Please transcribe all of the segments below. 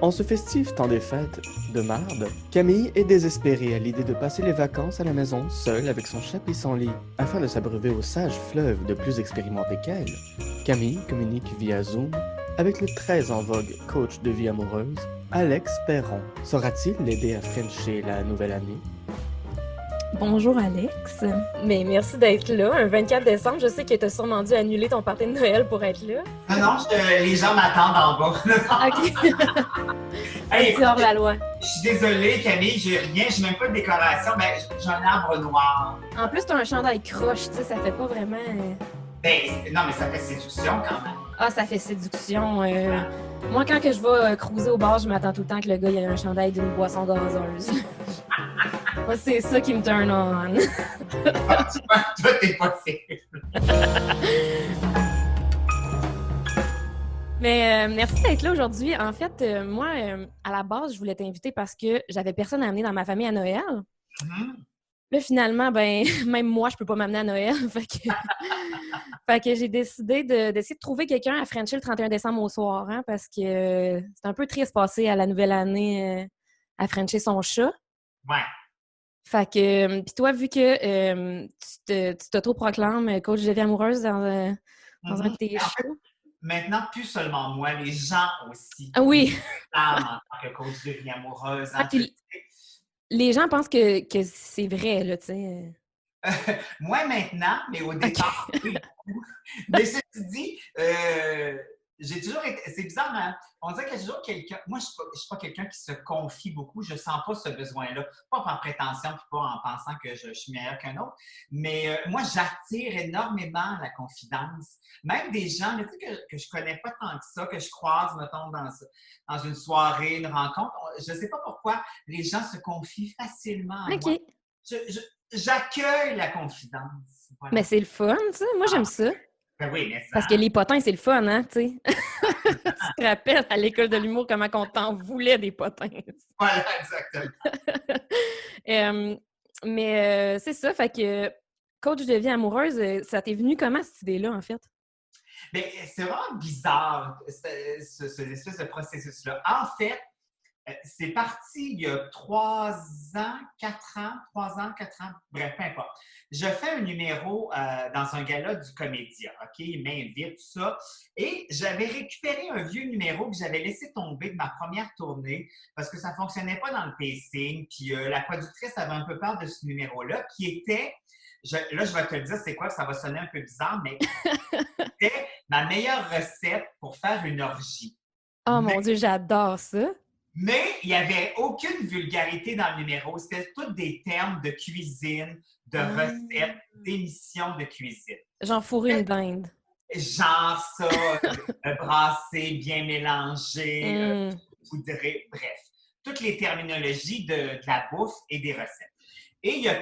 En ce festif temps des fêtes de marde, Camille est désespérée à l'idée de passer les vacances à la maison seule avec son chat pissenlit afin de s'abreuver au sage fleuve de plus expérimentés qu'elle. Camille communique via Zoom avec le très en vogue coach de vie amoureuse, Alex Perron. Saura-t-il l'aider à frencher la nouvelle année? Bonjour Alex. Mais merci d'être là. Un 24 décembre, je sais que tu as sûrement dû annuler ton party de Noël pour être là. Non, les gens m'attendent en bas. OK. Hey, Un petit hors-la-loi. je suis désolée, Camille, j'ai rien, j'ai même pas de décoration, mais j'ai un arbre noir. En plus, tu as un chandail croche, tu sais, ça fait pas vraiment... Ben, non, mais ça fait séduction quand même. Ah, ça fait séduction. Moi, quand que je vais cruiser au bar, je m'attends tout le temps que le gars ait un chandail d'une boisson gazeuse. Moi, c'est ça qui me turn on. Toi, t'es pas sérieux. Mais merci d'être là aujourd'hui. En fait, moi, à la base, je voulais t'inviter parce que j'avais personne à amener dans ma famille à Noël. Là, finalement, ben, même moi, je peux pas m'amener à Noël. Fait que j'ai décidé d'essayer de trouver quelqu'un à frencher le 31 décembre au soir, hein, parce que c'est un peu triste passer à la nouvelle année à frencher son chat. Ouais. Fait que, puis toi, vu que tu t'auto-proclames coach de vie amoureuse dans un de tes shows. Maintenant, plus seulement moi, les gens aussi. Ah oui! En tant que coach de vie amoureuse. Ah, puis les gens pensent que c'est vrai, là, tu sais. Moi maintenant, mais au départ, oui. Mais ceci dit, j'ai toujours été. C'est bizarre, hein? On dirait qu'il y a toujours quelqu'un. Moi, je ne suis pas quelqu'un qui se confie beaucoup. Je ne sens pas ce besoin-là. Pas par prétention, puis pas en pensant que je suis meilleure qu'un autre. Mais moi, j'attire énormément la confidence. Même des gens tu sais, que je ne connais pas tant que ça, que je croise, mettons, dans une soirée, une rencontre. Je ne sais pas pourquoi les gens se confient facilement à moi. OK. J'accueille la confidence. Voilà. Mais c'est le fun, ça. Moi, j'aime ça. Ben oui, mais ça... Parce que les potins, c'est le fun, hein, tu sais. Tu te rappelles à l'école de l'humour comment on t'en voulait des potins. Voilà, exactement. Mais c'est ça, fait que coach de vie amoureuse, ça t'est venu comment cette idée-là, en fait? Bien, c'est vraiment bizarre, ce espèce de processus-là. En fait, c'est parti il y a 4 ans, bref, peu importe. Je fais un numéro dans un gala du Comédia, OK? Il m'invite, tout ça. Et j'avais récupéré un vieux numéro que j'avais laissé tomber de ma première tournée parce que ça ne fonctionnait pas dans le pacing. Puis la productrice avait un peu peur de ce numéro-là qui était, là, je vais te le dire, c'est quoi, ça va sonner un peu bizarre, mais c'était ma meilleure recette pour faire une orgie. Oh mon Dieu, j'adore ça! Mais il n'y avait aucune vulgarité dans le numéro. C'était tous des termes de cuisine, de recettes, d'émissions de cuisine. Genre fourrer une dinde. Genre ça, brassé, bien mélangé, poudré, bref. Toutes les terminologies de la bouffe et des recettes. Et il y a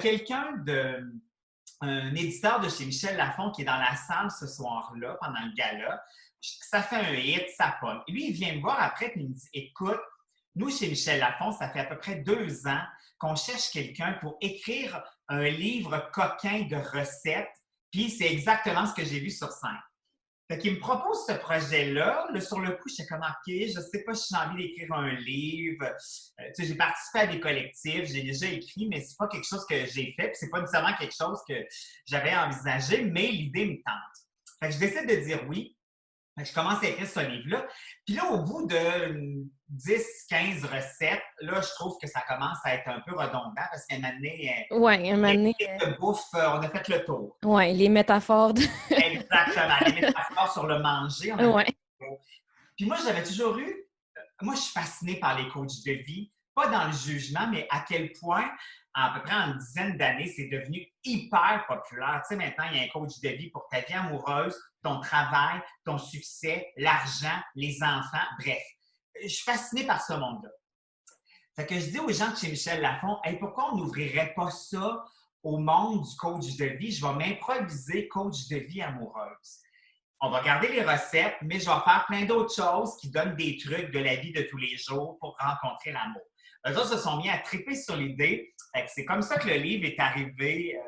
un éditeur de chez Michel Lafon qui est dans la salle ce soir-là, pendant le gala. Ça fait un hit, ça pogne. Lui, il vient me voir après et il me dit « Écoute, nous, chez Michel Lafon, ça fait à peu près 2 ans qu'on cherche quelqu'un pour écrire un livre coquin de recettes, puis c'est exactement ce que j'ai vu sur scène. » Fait qu'il me propose ce projet-là. Là, sur le coup, j'étais comme « OK, je sais pas si j'ai envie d'écrire un livre. » Tu sais, j'ai participé à des collectifs, j'ai déjà écrit, mais c'est pas quelque chose que j'ai fait, puis c'est pas nécessairement quelque chose que j'avais envisagé, mais l'idée me tente. Fait que je décide de dire oui. Fait que je commence à écrire ce livre-là. Puis là, au bout de 10-15 recettes, là, je trouve que ça commence à être un peu redondant parce qu'à un moment donné, de bouffe, on a fait le tour. Oui, les métaphores. Exactement, les métaphores sur le manger. Puis moi, moi, je suis fascinée par les coachs de vie, pas dans le jugement, mais à quel point, à peu près en une dizaine d'années, c'est devenu hyper populaire. Tu sais, maintenant, il y a un coach de vie pour ta vie amoureuse, ton travail, ton succès, l'argent, les enfants, bref. Je suis fascinée par ce monde-là. Fait que je dis aux gens de chez Michel Lafon, hey, pourquoi on n'ouvrirait pas ça au monde du coach de vie? Je vais m'improviser coach de vie amoureuse. On va garder les recettes, mais je vais faire plein d'autres choses qui donnent des trucs de la vie de tous les jours pour rencontrer l'amour. Eux autres se sont mis à triper sur l'idée. C'est comme ça que le livre est arrivé,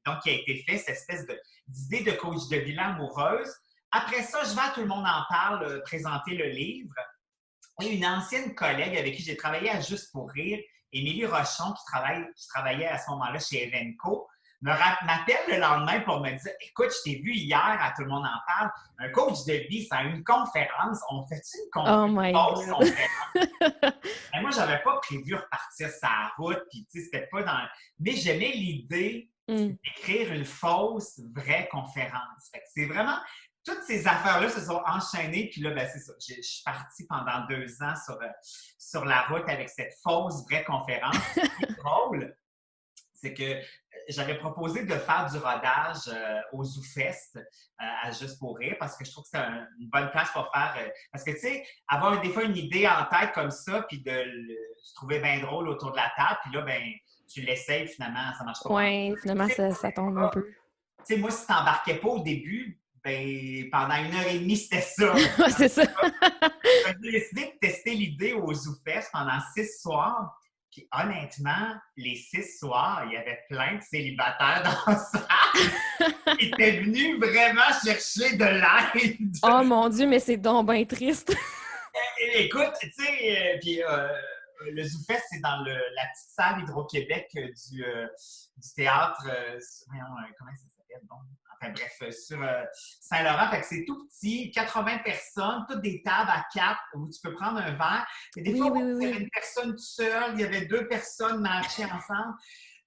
donc qui a été fait, cette espèce d'idée de coach de vie amoureuse. Après ça, je vais à Tout le monde en parle présenter le livre. Et une ancienne collègue avec qui j'ai travaillé à Juste pour rire, Émilie Rochon, qui travaillait à ce moment-là chez Evenco, m'appelle le lendemain pour me dire « Écoute, je t'ai vu hier, à Tout le monde en parle, un coach de vie, c'est une conférence. On fait-tu une fausse conférence? » Moi, je n'avais pas prévu repartir sa route, puis tu sais, c'était pas dans... Mais j'aimais l'idée d'écrire une fausse, vraie conférence. Fait que c'est vraiment... Toutes ces affaires-là se sont enchaînées, puis là, ben, c'est ça. Je suis partie pendant 2 ans sur la route avec cette fausse, vraie conférence. Ce qui est drôle, c'est que j'avais proposé de faire du rodage au ZooFest à Juste pour rire parce que je trouve que c'est une bonne place pour faire... parce que, tu sais, avoir des fois une idée en tête comme ça, puis de se trouver bien drôle autour de la table, puis là, ben tu l'essayes, finalement, ça marche pas. Oui, finalement, ça tombe un peu. Tu sais, moi, si tu n'embarquais pas au début, ben pendant 1h30, c'était ça. C'est ça. J'ai décidé de tester l'idée au ZooFest pendant 6 soirs. Puis honnêtement, les 6 soirs, il y avait plein de célibataires dans la salle qui étaient venus vraiment chercher de l'aide. Oh mon Dieu, mais c'est donc bien triste. Écoute, tu sais, puis le ZooFest, c'est dans la petite salle Hydro-Québec du théâtre, comment ça s'appelle? Bon, enfin bref, sur Saint-Laurent. Fait que c'est tout petit, 80 personnes, toutes des tables à 4 où tu peux prendre un verre. Et des fois, il y avait une personne seule, il y avait 2 personnes matchées ensemble.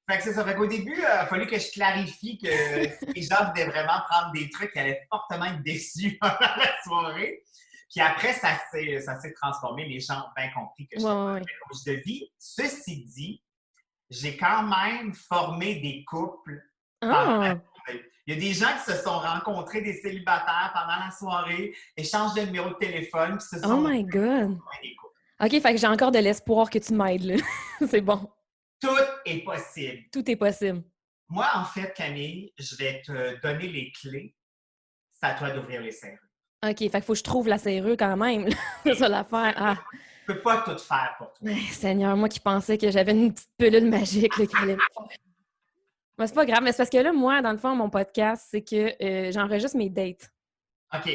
Fait que c'est ça. Fait qu'au début, il a fallu que je clarifie que les gens devaient vraiment prendre des trucs qui allaient fortement être déçus pendant la soirée. Puis après, ça s'est transformé. Les gens ont bien compris que j'étais un coach de vie. Ceci dit, j'ai quand même formé des couples. Il y a des gens qui se sont rencontrés, des célibataire pendant la soirée, échangent de numéro de téléphone, puis se sont... Oh my God! OK, fait que j'ai encore de l'espoir que tu m'aides, là. C'est bon. Tout est possible. Tout est possible. Moi, en fait, Camille, je vais te donner les clés. C'est à toi d'ouvrir les serrures. OK, fait qu'il faut que je trouve la serrure quand même. C'est ça l'affaire. Ah. Je peux pas tout faire pour toi. Seigneur, moi qui pensais que j'avais une petite pilule magique là, qui allait me faire. Mais c'est pas grave, mais c'est parce que là, moi, dans le fond, mon podcast, c'est que j'enregistre mes dates. OK.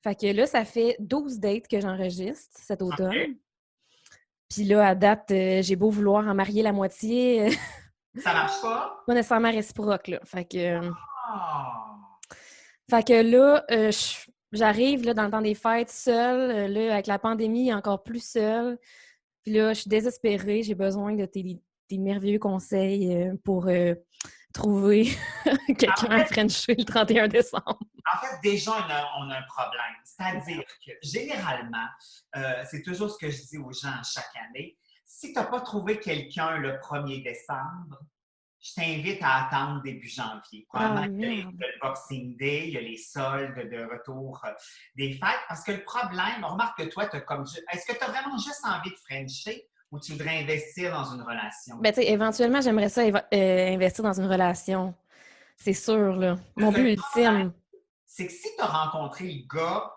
Fait que là, ça fait 12 dates que j'enregistre cet automne. Okay. Puis là, à date, j'ai beau vouloir en marier la moitié. Ça marche pas? Pas nécessairement réciproque, là. Fait que... Fait que là, j'arrive là, dans le temps des fêtes seule. Là, avec la pandémie, encore plus seule. Puis là, je suis désespérée. J'ai besoin de tes merveilleux conseils pour trouver quelqu'un à Frencher le 31 décembre. En fait, déjà, on a un problème. C'est-à-dire que, généralement, c'est toujours ce que je dis aux gens chaque année, si tu n'as pas trouvé quelqu'un le 1er décembre, je t'invite à attendre début janvier. Probablement il y a le Boxing Day, il y a les soldes de retour des fêtes. Parce que le problème, on remarque que toi, est-ce que tu as vraiment juste envie de Frencher ou tu voudrais investir dans une relation? Ben, tu sais, éventuellement, j'aimerais ça investir dans une relation. C'est sûr, là. Mon but ultime. C'est que si tu as rencontré le gars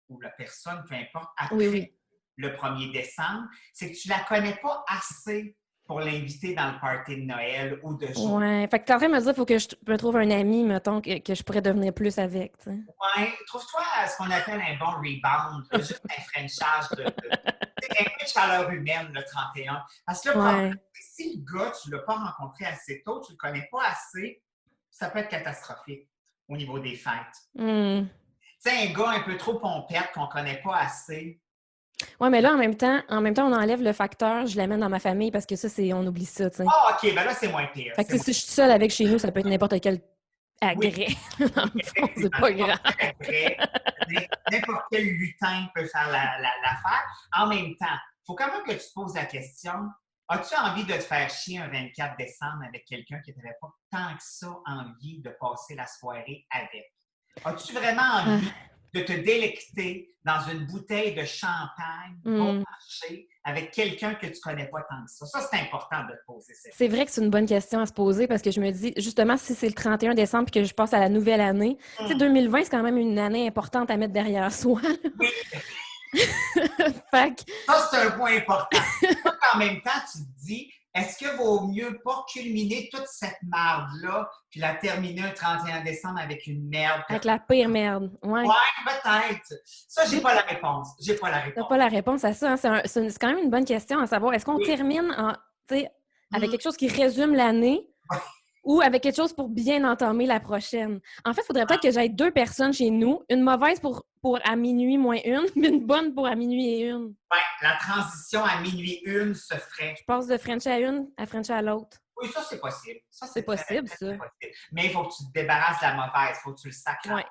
ou la personne, peu importe, après le 1er décembre, c'est que tu la connais pas assez pour l'inviter dans le party de Noël ou de jour. Ouais, fait que t'es en train de me dire qu'il faut que je me trouve un ami, mettons, que je pourrais devenir plus avec, tu sais. Ouais, trouve-toi ce qu'on appelle un bon rebound, juste un frenchage un peu de chaleur humaine le 31. Parce que le problème, si le gars, tu ne l'as pas rencontré assez tôt, tu ne le connais pas assez, ça peut être catastrophique au niveau des fêtes. Tu sais, un gars un peu trop pompette qu'on ne connaît pas assez. Oui, mais là, en même temps, on enlève le facteur, je l'amène dans ma famille parce que ça, on oublie ça, tu sais. Ah, OK, ben là, c'est moins pire. Fait que si je suis seule avec chez nous, ça peut être n'importe quel agrès. Dans le fond, c'est pas grave. N'importe quel lutin peut faire l'affaire. En même temps, il faut quand même que tu te poses la question, as-tu envie de te faire chier un 24 décembre avec quelqu'un qui n'avait pas tant que ça envie de passer la soirée avec? As-tu vraiment envie de te délecter dans une bouteille de champagne au marché avec quelqu'un que tu ne connais pas tant que ça? Ça, c'est important de te poser ça. C'est vrai que c'est une bonne question à se poser parce que je me dis, justement, si c'est le 31 décembre et que je passe à la nouvelle année, tu sais, 2020, c'est quand même une année importante à mettre derrière soi. Oui. Fait que... Ça, c'est un point important. En même temps, tu te dis, est-ce que vaut mieux pas culminer toute cette merde-là puis la terminer un 31 décembre avec une merde? Avec la pire merde. Ouais. Ouais, peut-être. Ça, j'ai pas la réponse. J'ai pas la T'as réponse. pas la réponse à ça. Hein? C'est quand même une bonne question à savoir. Est-ce qu'on Oui. termine avec quelque chose qui résume l'année ou avec quelque chose pour bien entamer la prochaine? En fait, il faudrait peut-être que j'aille 2 personnes chez nous. Une mauvaise pour à minuit moins une, mais une bonne pour à minuit et une. Ouais, la transition à minuit une se ferait. Je passe de French à une à French à l'autre. Oui, ça, c'est possible. Ça, C'est possible, ça. possible. Mais il faut que tu te débarrasses de la mauvaise. Il faut que tu le sacres. Ouais.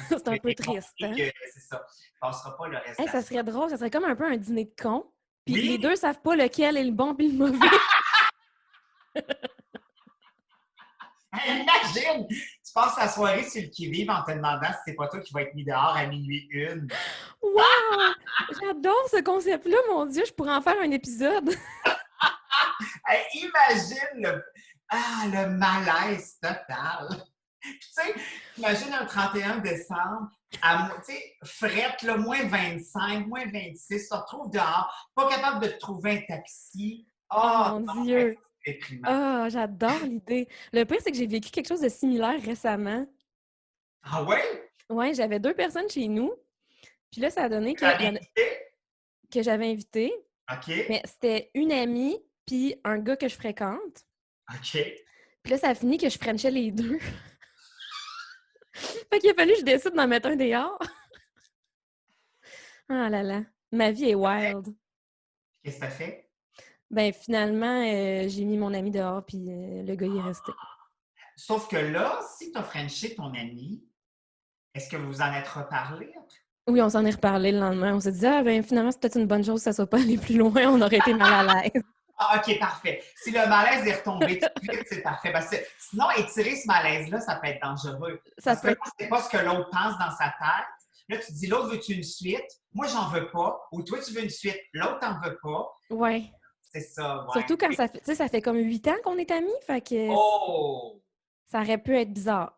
C'est un peu triste. Hein? C'est ça. Il ne passera pas le reste Hey, de ça la serait drôle. Ça serait comme un peu un dîner de cons. Puis Oui. les deux savent pas lequel est le bon puis le mauvais. Hey, imagine! Tu passes la soirée sur le qui-vive en te demandant si c'est pas toi qui vas être mis dehors à minuit une. Wow! J'adore ce concept-là, mon Dieu. Je pourrais en faire un épisode. Hey, imagine le malaise total. Puis, tu sais, imagine un 31 décembre, tu sais, frette, là, moins 25, moins 26, se retrouve dehors, pas capable de te trouver un taxi. Oh, mon Dieu! C'est déprimant. Ah, j'adore l'idée. Le pire, c'est que j'ai vécu quelque chose de similaire récemment. Ah ouais? Ouais, j'avais 2 personnes chez nous. Puis là, ça a donné que j'avais invité. OK. Mais c'était une amie puis un gars que je fréquente. OK. Puis là, ça a fini que je frenchais les deux. Fait qu'il a fallu que je décide d'en mettre un dehors. Ah là là. Ma vie est wild. Qu'est-ce que t'as fait? Ben finalement, j'ai mis mon ami dehors puis le gars, il est resté. Sauf que là, si t'as frenché ton ami, est-ce que vous vous en êtes reparlé? Oui, on s'en est reparlé le lendemain. On s'est dit, ah ben finalement, c'est peut-être une bonne chose que ça soit pas allé plus loin. On aurait été mal à l'aise. Ah, OK, parfait. Si le malaise est retombé tout de suite, c'est parfait. Parce que sinon, étirer ce malaise-là, ça peut être dangereux. Parce que là, c'est pas ce que l'autre pense dans sa tête. Là, tu te dis, l'autre, veux-tu une suite? Moi, j'en veux pas. Ou toi, tu veux une suite. L'autre, t'en veux pas. Ouais. C'est ça, ouais. Surtout quand ça fait comme 8 ans qu'on est amis. Fait que Oh! ça aurait pu être bizarre.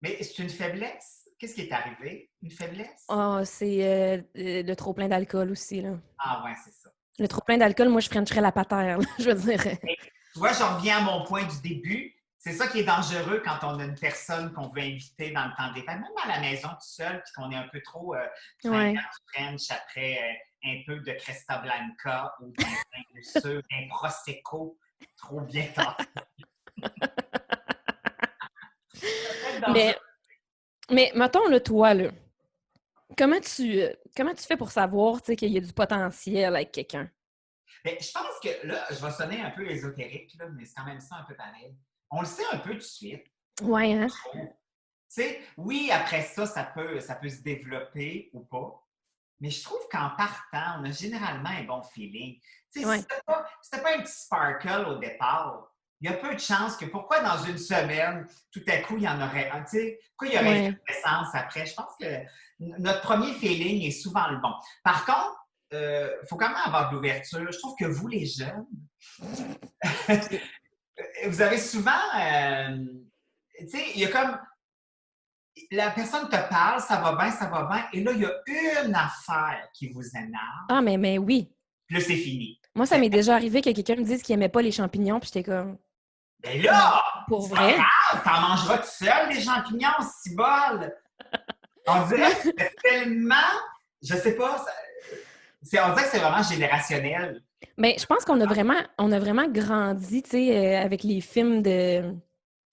Mais c'est une faiblesse? Qu'est-ce qui est arrivé? Une faiblesse? Ah, c'est le trop-plein d'alcool aussi, là. Ah, ouais, c'est ça. Le trop-plein d'alcool, moi, je frencherais la patère, là, je veux dire. Tu vois, je reviens à mon point du début. C'est ça qui est dangereux quand on a une personne qu'on veut inviter dans le temps des fêtes, même à la maison tout seul, puis qu'on est un peu trop French après un peu de Cresta Blanca ou d'un vin de sucre, un Prosecco trop bien mais mettons, là, toi, là, comment tu fais pour savoir qu'il y a du potentiel avec quelqu'un? Bien, je pense que là, je vais sonner un peu ésotérique, là, mais c'est quand même ça un peu pareil. On le sait un peu tout de suite. Oui, hein? Tu sais, oui, après ça, ça peut se développer ou pas. Mais je trouve qu'en partant, on a généralement un bon feeling. Tu sais, si c'était pas un petit sparkle au départ, il y a peu de chances que pourquoi dans une semaine, tout à coup, il y en aurait un. Tu sais, pourquoi il y aurait une naissance après? Je pense que notre premier feeling est souvent le bon. Par contre, il faut quand même avoir de l'ouverture. Je trouve que vous, les jeunes, vous avez souvent, tu sais, il y a comme, la personne te parle, ça va bien, et là, il y a une affaire qui vous énerve. Ah, mais oui. Puis là, c'est fini. Moi, ça m'est déjà arrivé que quelqu'un me dise qu'il n'aimait pas les champignons, puis j'étais comme... Ben là, pour vrai, t'en mangeras tout seul, des champignons, si bol! On dirait que c'est tellement, je sais pas, on dirait que c'est vraiment générationnel. Mais je pense qu'on a vraiment grandi, tu sais, avec les films de...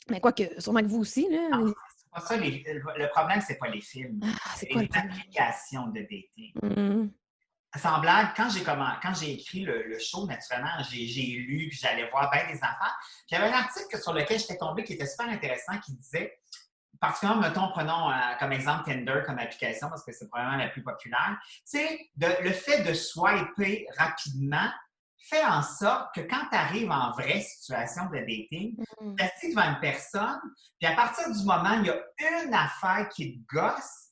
Mais quoi que, sûrement que vous aussi, là. Non, c'est pas ça, le problème, c'est pas les films. C'est quoi le problème? L'application de dating. Mm. Sans blague, quand j'ai écrit le show, naturellement, j'ai lu, puis j'allais voir bien des affaires. Puis il y avait un article sur lequel j'étais tombée qui était super intéressant, qui disait, particulièrement, mettons, prenons comme exemple Tinder comme application, parce que c'est probablement la plus populaire, tu sais, le fait de swiper rapidement fait en sorte que quand tu arrives en vraie situation de dating, tu es assis devant une personne, puis à partir du moment où il y a une affaire qui te gosse,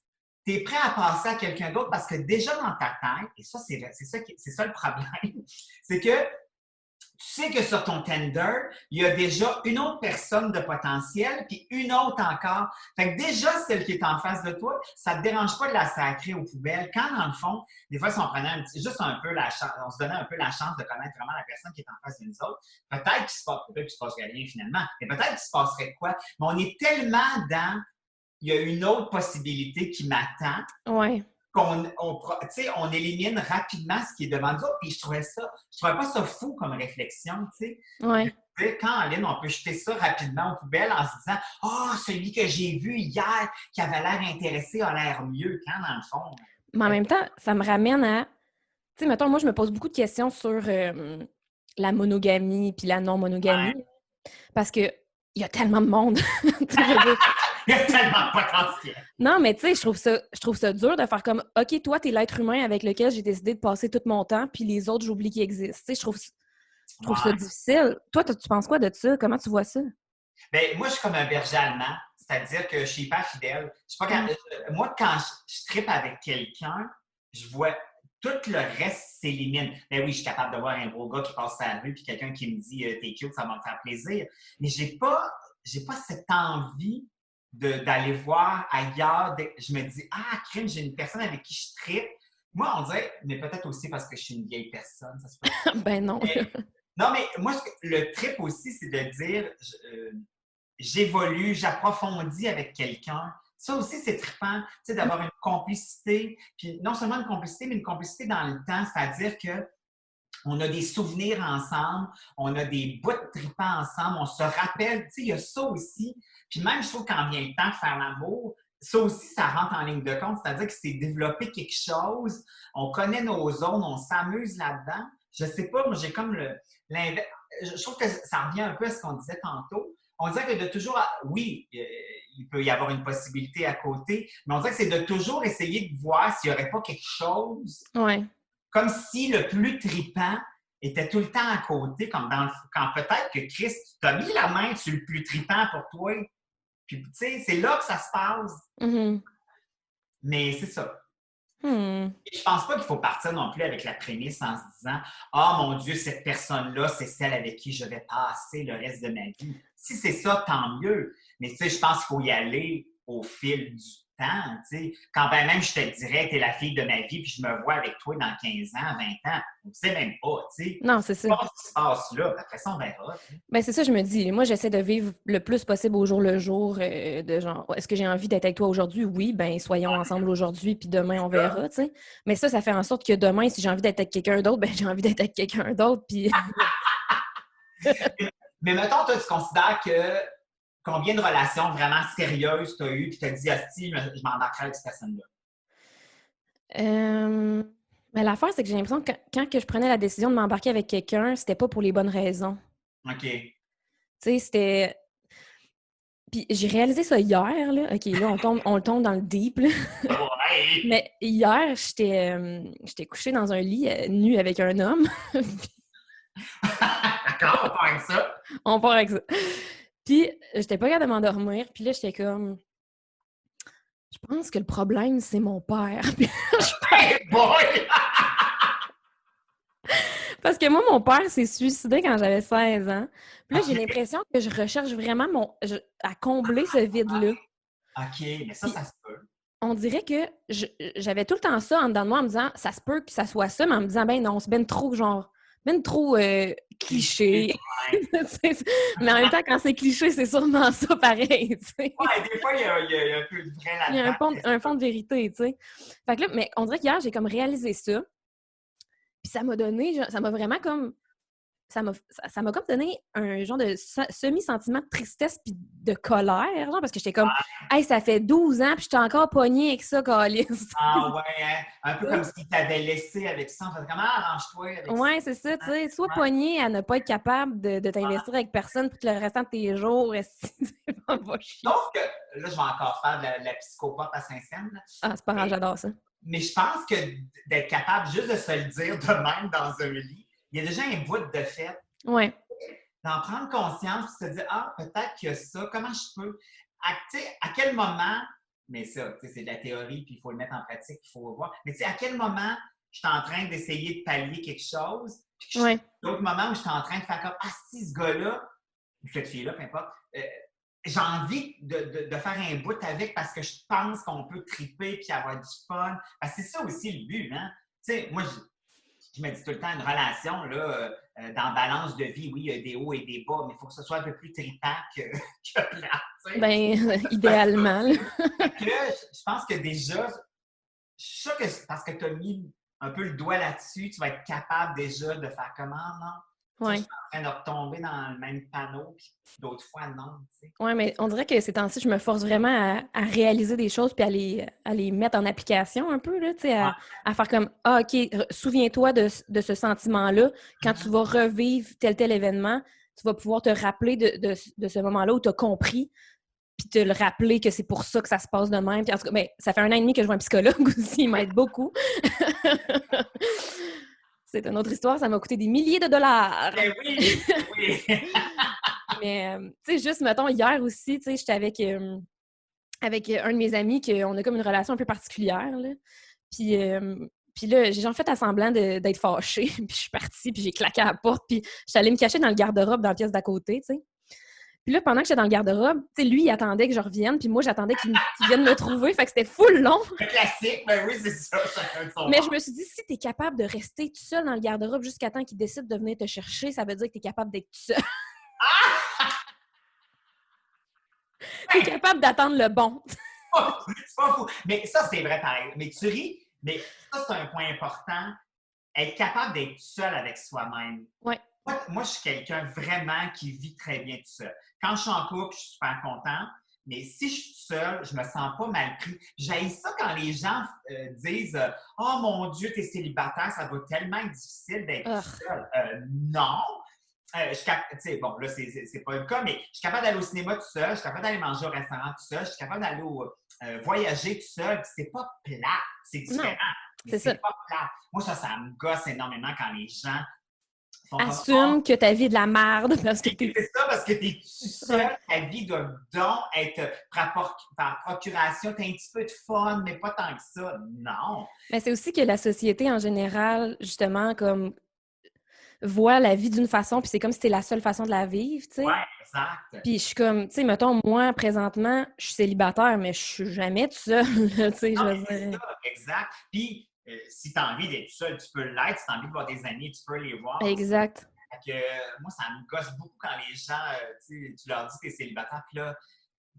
tu es prêt à passer à quelqu'un d'autre parce que déjà dans ta tête, et ça, c'est ça le problème, c'est que sais que sur ton Tinder, il y a déjà une autre personne de potentiel, puis une autre encore. Fait que déjà, celle qui est en face de toi, ça te dérange pas de la sacrer aux poubelles. Quand, dans le fond, des fois, si on prenait juste un peu la chance, on se donnait un peu la chance de connaître vraiment la personne qui est en face de nous autres, peut-être qu'il se passerait rien finalement, mais peut-être qu'il se passerait quoi. Mais on est tellement dans, il y a une autre possibilité qui m'attend. Ouais. On élimine rapidement ce qui est devant nous autres. Puis je trouvais pas ça fou comme réflexion, tu sais. Ouais. Quand en ligne, on peut jeter ça rapidement aux poubelles en se disant « Ah, celui que j'ai vu hier qui avait l'air intéressé a l'air mieux. » Quand dans le fond... Mais en même temps, ça me ramène à... Tu sais, mettons, moi, je me pose beaucoup de questions sur la monogamie puis la non-monogamie. Ouais. Parce que il y a tellement de monde. Il y a tellement de potentiel. Non, mais tu sais, je trouve ça dur de faire comme OK, toi, t'es l'être humain avec lequel j'ai décidé de passer tout mon temps, puis les autres, j'oublie qu'ils existent. Tu sais, je trouve ça difficile. Toi, tu penses quoi de ça? Comment tu vois ça? Bien, moi, je suis comme un berger allemand, c'est-à-dire que je suis hyper fidèle. Je suis pas Moi, quand je trippe avec quelqu'un, je vois tout le reste s'élimine. Ben oui, je suis capable de voir un gros gars qui passe à la rue puis quelqu'un qui me dit t'es cute, ça va me faire plaisir. Mais j'ai pas cette envie d'aller voir ailleurs. Je me dis crime, j'ai une personne avec qui je trippe. Moi, on dirait, mais peut-être aussi parce que je suis une vieille personne, ça se peut. Ben non. Non, mais moi, le trip aussi, c'est de dire j'évolue, j'approfondis avec quelqu'un. Ça aussi, c'est trippant, tu sais, d'avoir une complicité. Puis non seulement une complicité, mais une complicité dans le temps, c'est-à-dire que on a des souvenirs ensemble, on a des bouts de trippants ensemble, on se rappelle, tu sais, il y a ça aussi. Puis même, je trouve quand vient le temps de faire l'amour, ça aussi, ça rentre en ligne de compte, c'est-à-dire que c'est développer quelque chose, on connaît nos zones, on s'amuse là-dedans. Je sais pas, moi, j'ai comme l'inverse. Je trouve que ça revient un peu à ce qu'on disait tantôt. On dirait que de toujours, oui, il peut y avoir une possibilité à côté, mais on dirait que c'est de toujours essayer de voir s'il n'y aurait pas quelque chose. Ouais. Comme si le plus tripant était tout le temps à côté, comme quand peut-être que Christ t'a mis la main sur le plus tripant pour toi. Puis, tu sais, c'est là que ça se passe. Mm-hmm. Mais c'est ça. Hmm. Et je pense pas qu'il faut partir non plus avec la prémisse en se disant « Ah, mon Dieu, cette personne-là, c'est celle avec qui je vais passer le reste de ma vie. » Si c'est ça, tant mieux. Mais tu sais, je pense qu'il faut y aller au fil du temps. Tu sais. Quand ben même je te dirais « T'es la fille de ma vie, puis je me vois avec toi dans 15 ans, 20 ans. » On ne sait même pas, tu sais. Non, c'est ça. Ce qui se passe là, après ça, on verra. Tu sais. Ben c'est ça, je me dis. Moi, j'essaie de vivre le plus possible au jour le jour, de genre, est-ce que j'ai envie d'être avec toi aujourd'hui? Oui, ben soyons ensemble aujourd'hui, puis demain, on verra, tu sais. Mais ça fait en sorte que demain, si j'ai envie d'être avec quelqu'un d'autre, ben j'ai envie d'être avec quelqu'un d'autre, puis... Mais mettons, toi, tu considères que combien de relations vraiment sérieuses tu as eues, puis tu as dit, Asti, je m'embarquerai avec cette personne-là? Ben, l'affaire, c'est que j'ai l'impression que quand que je prenais la décision de m'embarquer avec quelqu'un, c'était pas pour les bonnes raisons. OK. Tu sais, c'était... Puis j'ai réalisé ça hier, là. OK, là, on tombe dans le deep, là. Ouais. Mais hier, j'étais couchée dans un lit nu avec un homme. D'accord, on part avec ça. On part avec ça. Puis j'étais pas capable de m'endormir. Puis là, j'étais comme... Je pense que le problème, c'est mon père. Hey boy! Parce que moi, mon père s'est suicidé quand j'avais 16 ans. Puis là, j'ai l'impression que je recherche vraiment à combler ce vide-là. OK, mais ça se peut. On dirait que j'avais tout le temps ça en dedans de moi en me disant « ça se peut que ça soit ça », mais en me disant « ben non, c'est ben trop, genre, ben trop cliché. » Mais en même temps, quand c'est cliché, c'est sûrement ça pareil, tu sais. Ouais, des fois, il y a un peu de vrai là-dedans. Il y a un fond de vérité, tu sais. Fait que là, mais on dirait qu'hier, j'ai comme réalisé ça. Puis ça m'a donné, ça m'a vraiment comme... Ça m'a comme donné un genre de semi-sentiment de tristesse puis de colère, genre, parce que j'étais comme « Hey, ça fait 12 ans puis j'étais encore pognée avec ça, câlisse. » Ah ouais, hein? Un peu comme si t'avais laissé avec ça. En fait, comment arrange-toi avec ça? Ouais, c'est ça, tu sais. Sois pognée à ne pas être capable de t'investir avec personne pour le restant de tes jours. C'est pas chier. Sauf que, là, je vais encore faire de la psychopathe à Saint-Saëns. Ah, c'est pas grave, j'adore ça. Mais je pense que d'être capable juste de se le dire de même dans un lit, il y a déjà un bout de fait. Ouais. D'en prendre conscience et se dire « Ah, peut-être qu'il y a ça. Comment je peux? » À quel moment, mais ça, c'est de la théorie, puis il faut le mettre en pratique, il faut voir. Mais à quel moment je suis en train d'essayer de pallier quelque chose. Puis Ouais. d'autres moments où je suis en train de faire comme, ah, si ce gars-là, ou cette fille-là, peu importe, j'ai envie de faire un bout avec parce que je pense qu'on peut triper puis avoir du fun. Parce que c'est ça aussi le but, hein? Tu sais, moi, je me dis tout le temps, une relation, là, dans balance de vie, oui, il y a des hauts et des bas, mais il faut que ce soit un peu plus trippant que plat, tu sais. Ben, idéalement. Là. Je pense que déjà, je suis sûre que parce que tu as mis un peu le doigt là-dessus, tu vas être capable déjà de faire comment, non? Ouais. Je suis en train de retomber dans le même panneau, puis d'autres fois, non. Tu sais. Oui, mais on dirait que ces temps-ci, je me force vraiment à réaliser des choses puis à les mettre en application un peu, là, tu sais, à faire comme « Ah, OK, souviens-toi de ce sentiment-là. Quand tu vas revivre tel événement, tu vas pouvoir te rappeler de ce moment-là où tu as compris, puis te le rappeler que c'est pour ça que ça se passe de même. » Puis en tout cas, ben, ça fait 1 an et demi que je vois un psychologue aussi, il m'aide beaucoup. C'est une autre histoire, ça m'a coûté des milliers de dollars. Mais oui, oui. Mais, tu sais, juste, mettons, hier aussi, tu sais, j'étais avec un de mes amis, qu'on a comme une relation un peu particulière, là. Puis là, j'ai genre fait à semblant d'être fâchée, puis je suis partie, puis j'ai claqué à la porte, puis j'étais allée me cacher dans le garde-robe dans la pièce d'à côté, tu sais. Puis là, pendant que j'étais dans le garde-robe, tu sais, lui, il attendait que je revienne, puis moi, j'attendais qu'il vienne me trouver, fait que c'était full long. Le classique, ben oui, c'est ça, chacun de son Mais bord. je me suis dit, si t'es capable de rester tout seul dans le garde-robe jusqu'à temps qu'il décide de venir te chercher, ça veut dire que t'es capable d'être tout seul. T'es capable d'attendre le bon. C'est pas fou. Mais ça, c'est vrai pareil. Mais tu ris, mais ça, c'est un point important. Être capable d'être seul avec soi-même. Ouais. Moi, je suis quelqu'un vraiment qui vit très bien tout seul. Quand je suis en couple, je suis super content. Mais si je suis seule, je me sens pas mal pris. J'haïs ça quand les gens disent oh mon Dieu, t'es célibataire, ça va tellement être difficile d'être seul. Non. Bon, là, c'est pas le cas, mais je suis capable d'aller au cinéma tout seul, je suis capable d'aller manger au restaurant tout seul, je suis capable d'aller voyager tout seul. C'est pas plat, c'est différent. Non, c'est pas plat. Moi, ça me gosse énormément quand les gens font assume que ta vie est de la merde parce que t'es... C'est ça, parce que t'es tout seul, ta vie doit donc être par procuration, t'as un petit peu de fun, mais pas tant que ça. Non. Mais c'est aussi que la société en général, justement, comme voit la vie d'une façon, puis c'est comme si c'était la seule façon de la vivre, tu sais. Ouais, exact. Puis je suis comme, tu sais, mettons, moi, présentement, je suis célibataire, mais je suis jamais toute seule, tu sais, je veux dire. Ça, exact. Puis, si tu as envie d'être seul, tu peux l'être. Si tu as envie de voir des amis, tu peux les voir. Exact. Fait que, moi, ça me gosse beaucoup quand les gens, tu leur dis que tu es célibataire,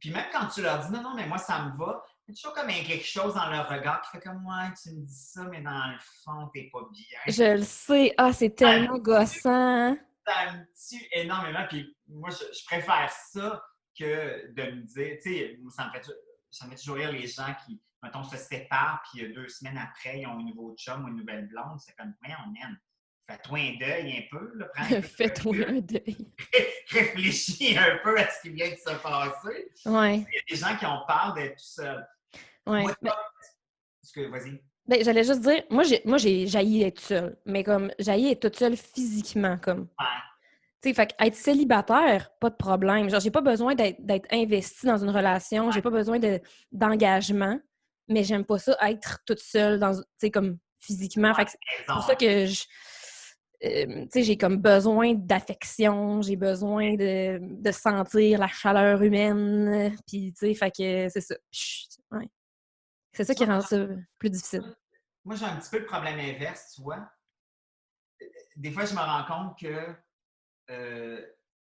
puis même quand tu leur dis non, non, mais moi, ça me va, il y a toujours comme quelque chose dans leur regard qui fait comme ouais, tu me dis ça, mais dans le fond, t'es pas bien. Je le sais. Ah, c'est tellement gossant. Ça me tue énormément. Puis moi, je préfère ça que de me dire, tu sais, ça me fait toujours rire les gens qui, mettons, se séparent, puis 2 semaines après, ils ont un nouveau chum ou une nouvelle blonde. C'est comme, ouais, on aime. Fais-toi un deuil un peu. Là, fais-toi un deuil. Réfléchis un peu à ce qui vient de se passer. Ouais. Il y a des gens qui ont peur d'être tout seuls. Ouais. Vas-y. Ben, j'allais juste dire, moi, j'ai jailli être seule, mais comme, jailli être toute seule physiquement, comme. Ouais. Tu sais, fait être célibataire, pas de problème. Genre, j'ai pas besoin d'être investie dans une relation, j'ai pas besoin d'engagement, mais j'aime pas ça être toute seule, tu sais, comme, physiquement. Fait que c'est pour ça que tu sais, j'ai comme besoin d'affection, j'ai besoin de sentir la chaleur humaine, puis, tu sais, fait que c'est ça. Ouais. C'est ça qui rend ça plus difficile. Moi, j'ai un petit peu le problème inverse, tu vois. Des fois, je me rends compte que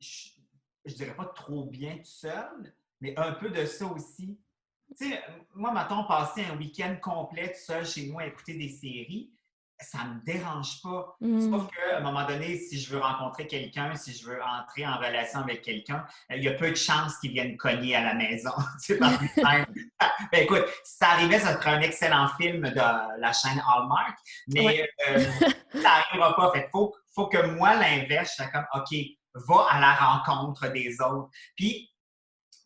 je dirais pas trop bien tout seul, mais un peu de ça aussi. Tu sais, moi, mettons, passer un week-end complet tout seul chez moi à écouter des séries, ça me dérange pas. Sauf qu'à un moment donné, si je veux rencontrer quelqu'un, si je veux entrer en relation avec quelqu'un, il y a peu de chances qu'ils viennent cogner à la maison. Tu sais, par ben, écoute, si ça arrivait, ça serait un excellent film de la chaîne Hallmark, mais ça n'arrivera pas. Fait faut que moi, l'inverse, je sois comme, OK, va à la rencontre des autres. Puis,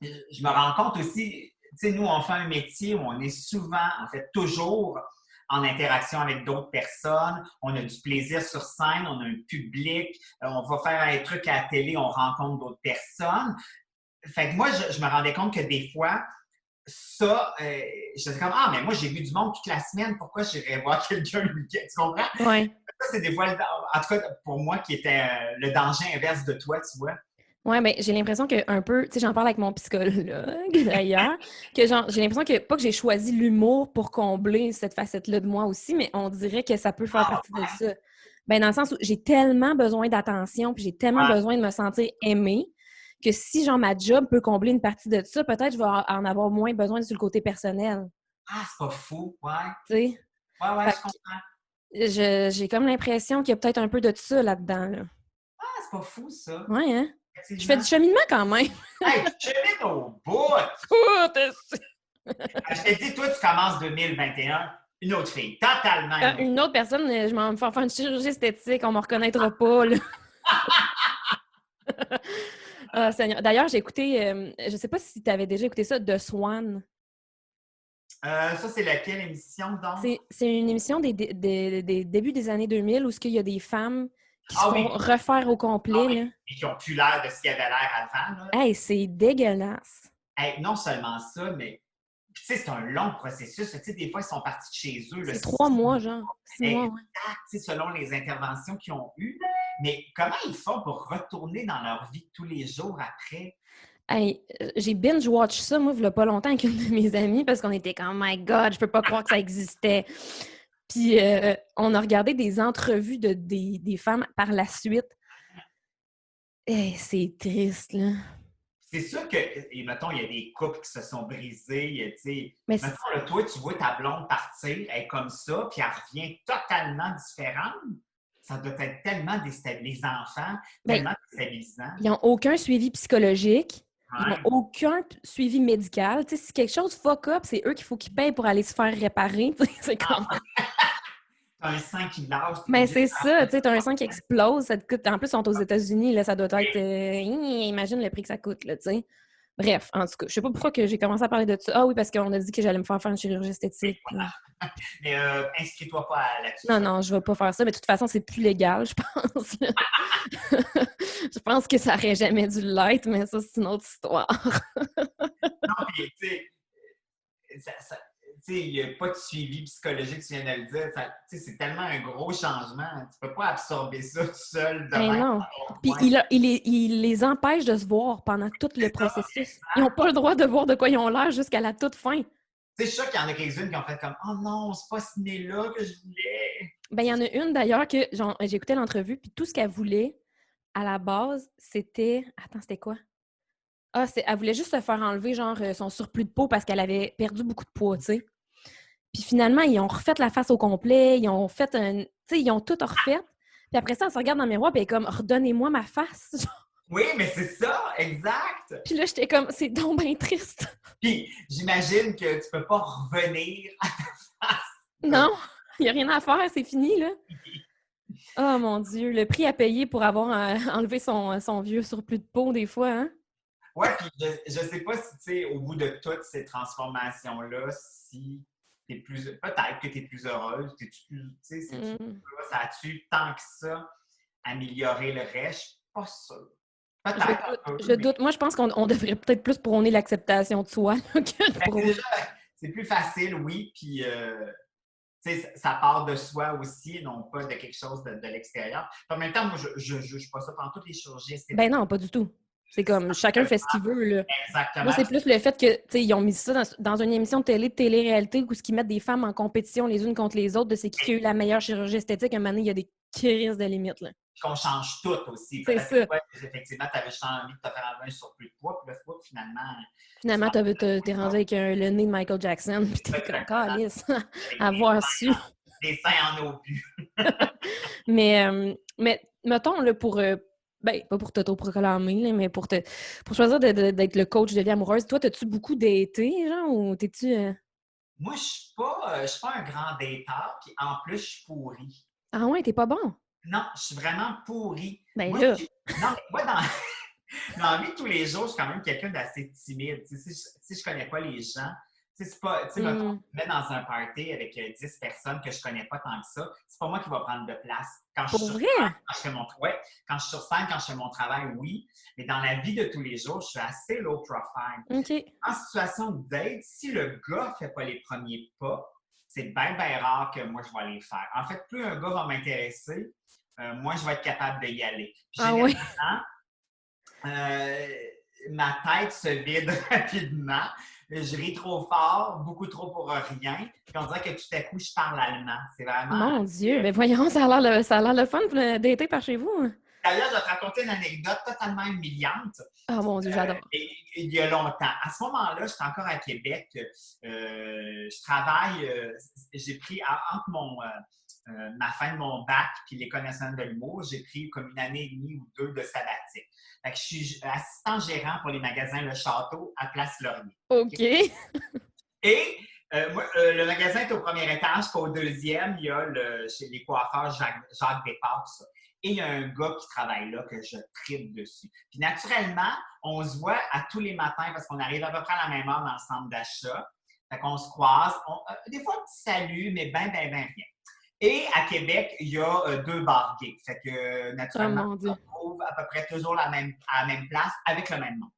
je me rends compte aussi, tu sais, nous, on fait un métier où on est souvent, en fait, toujours en interaction avec d'autres personnes. On a du plaisir sur scène, on a un public, on va faire un truc à la télé, on rencontre d'autres personnes. Fait que moi, je me rendais compte que des fois, ça, j'étais comme, mais moi, j'ai vu du monde toute la semaine, pourquoi j'irais voir quelqu'un le week-end? Tu comprends? Oui. Ça, c'est des fois, en tout cas, pour moi, qui était le danger inverse de toi, tu vois. Ouais, mais j'ai l'impression que un peu, tu sais, j'en parle avec mon psychologue d'ailleurs, que genre, j'ai l'impression que pas que j'ai choisi l'humour pour combler cette facette-là de moi aussi, mais on dirait que ça peut faire partie de ça. Ben, dans le sens où j'ai tellement besoin d'attention, puis j'ai tellement besoin de me sentir aimée, que si, genre, ma job peut combler une partie de ça, peut-être je vais en avoir moins besoin sur le côté personnel. Ah, c'est pas fou, ouais. Tu sais? Ouais, Fait je comprends. que j'ai comme l'impression qu'il y a peut-être un peu de ça là-dedans, là. Ah, c'est pas fou, ça. Ouais, hein? Je fais Effectivement. du cheminement quand même. Hey, tu chemines au bout! Je t'ai dit, toi, tu commences 2021, une autre fille, totalement. Une autre personne, je m'en vais faire une chirurgie esthétique, on ne me reconnaîtra pas, là. Ah, Seigneur. D'ailleurs, j'ai écouté, je ne sais pas si tu avais déjà écouté ça, The Swan. Ça, c'est laquelle émission, donc? C'est une émission des débuts des années 2000 où il y a des femmes qui se font oui. refaire au complet. Là. Et qui n'ont plus l'air de ce qu'il y avait l'air avant. Là. Hey, c'est dégueulasse. Hey, non seulement ça, mais tu sais, c'est un long processus. Tu sais, des fois, ils sont partis de chez eux. C'est 3 mois, genre. 6 mois, ouais. Tu sais, selon les interventions qu'ils ont eues. Mais comment ils font pour retourner dans leur vie tous les jours après? Hey, j'ai binge-watch ça, moi, il y a pas longtemps avec une de mes amies parce qu'on était comme « Oh my God, je peux pas croire que ça existait! » Puis on a regardé des entrevues des femmes par la suite. Hey, c'est triste, là. C'est sûr que, et mettons, il y a des couples qui se sont brisés, tu sais. Mais mettons, là, toi, tu vois ta blonde partir, elle est comme ça, puis elle revient totalement différente. Ça doit être tellement déstabilisant. Les enfants, tellement déstabilisant. Ils n'ont aucun suivi psychologique. Ouais. Ils n'ont aucun suivi médical. Tu sais, si quelque chose fuck up, c'est eux qu'il faut qu'ils payent pour aller se faire réparer. C'est comme... T'as un sang qui lâche. Mais c'est ça, tu sais, t'as un sang qui explose, ça te coûte... En plus, ils sont aux États-Unis, là, ça doit être... imagine le prix que ça coûte, là, tu sais. Bref, en tout cas, je sais pas pourquoi que j'ai commencé à parler de ça. Ah oui, parce qu'on a dit que j'allais me faire une chirurgie esthétique. Mais inscris-toi pas là-dessus. Non, je vais pas faire ça, mais de toute façon, c'est plus légal, je pense. Je pense que ça aurait jamais dû l'être, mais ça, c'est une autre histoire. Non, puis, tu sais, il n'y a pas de suivi psychologique, tu viens de le dire. C'est tellement un gros changement. Tu ne peux pas absorber ça tout seul. Ben non. Puis il les empêche de se voir pendant tout le processus. Ils n'ont pas le droit de voir de quoi ils ont l'air jusqu'à la toute fin. Je suis sûr qu'il y en a quelques-unes qui ont fait comme « Oh non, c'est pas ce nez-là que je voulais! » Ben il y en a une d'ailleurs que j'ai écouté l'entrevue, puis tout ce qu'elle voulait, à la base, c'était... Attends, c'était quoi? Ah, elle voulait juste se faire enlever genre son surplus de peau parce qu'elle avait perdu beaucoup de poids, tu sais. Puis finalement, ils ont refait la face au complet, ils ont fait un... Tu sais, ils ont tout refait. Puis après ça, elle se regarde dans le miroir, puis elle est comme « Redonnez-moi ma face! » Oui, mais c'est ça, exact! Puis là, j'étais comme « C'est donc bien triste! » Puis j'imagine que tu peux pas revenir à ta face. Non, il n'y a rien à faire, c'est fini, là. Oh mon Dieu, le prix à payer pour avoir enlevé son vieux surplus de peau, des fois, hein? Ouais, puis je sais pas si, tu sais, au bout de toutes ces transformations-là, si t'es plus... Peut-être que tu es plus heureuse, t'es-tu plus... Tu sais, ça a-tu tant que ça amélioré le reste? Je suis pas sûre. Peut-être. Je doute. Moi, je pense qu'on devrait peut-être plus prôner l'acceptation de soi là, que de prôner... Déjà, c'est plus facile, oui, puis... ça part de soi aussi, non pas de quelque chose de l'extérieur. En même temps, moi, je ne juge pas ça pendant toutes les chirurgies esthétiques. Ben non, pas du tout. C'est comme chacun fait ce qu'il veut. Là. Exactement. Moi, c'est plus le fait que, tu sais, ils ont mis ça dans une émission de télé-réalité où ils mettent des femmes en compétition les unes contre les autres de c'est qui a eu la meilleure chirurgie esthétique. À un moment donné, il y a des crises de limite. Là. Qu'on change tout aussi. C'est ça. Ouais, effectivement, tu avais juste envie de te faire enlever un surplus de poids, puis là, finalement... Finalement, t'es rendu avec le nez de Michael Jackson, puis t'es comme calice, avoir su. Des seins en obus. Mais mettons, là, pour... ben, pas pour t'autoproclamer, mais pour choisir d'être le coach de vie amoureuse, toi, t'as-tu beaucoup daté, genre, ou t'es-tu... Moi, je suis pas un grand dateur, puis en plus, je suis pourri. Ah ouais, t'es pas bon? Non, je suis vraiment pourri. Ben moi, là... Non, moi, dans la vie de tous les jours, je suis quand même quelqu'un d'assez timide. Si je connais pas les gens, C'est pas, tu sais, mettons, je me mets dans un party avec 10 personnes que je connais pas tant que ça, c'est pas moi qui va prendre de place. Quand je suis Pour sur vrai? scène, quand je fais quand je suis sur scène, quand je fais mon travail, oui. Mais dans la vie de tous les jours, je suis assez low profile. OK. En situation de date, si le gars fait pas les premiers pas, c'est bien, bien rare que moi, je vais les faire. En fait, plus un gars va m'intéresser, moi, je vais être capable d'y aller. Puis, Ah oui? ma tête se vide rapidement. Je ris trop fort, beaucoup trop pour rien. Puis on dirait que tout à coup, je parle allemand. C'est vraiment... Mon Dieu! Ben voyons, ça a l'air le fun d'été par chez vous. D'ailleurs, je vais te raconter une anecdote totalement humiliante. Ah mon Dieu, j'adore. Il y a longtemps. À ce moment-là, j'étais encore à Québec. Je travaille, j'ai pris entre ma fin de mon bac puis l'École nationale de l'humour, j'ai pris comme une année et demie ou 2 de sabbatique. Fait que je suis assistant gérant pour les magasins Le Château à Place Laurier. OK. Et moi, le magasin est au premier étage, puis au deuxième, il y a chez les coiffeurs Jacques Despart, tout ça. Et il y a un gars qui travaille là que je tripe dessus. Puis naturellement, on se voit à tous les matins parce qu'on arrive à peu près à la même heure dans le centre d'achat. Fait qu'on se croise. Des fois, un petit salut, mais ben rien. Et à Québec, il y a 2 bars gays. Fait que naturellement, on se retrouve à peu près toujours à la même place avec le même nom.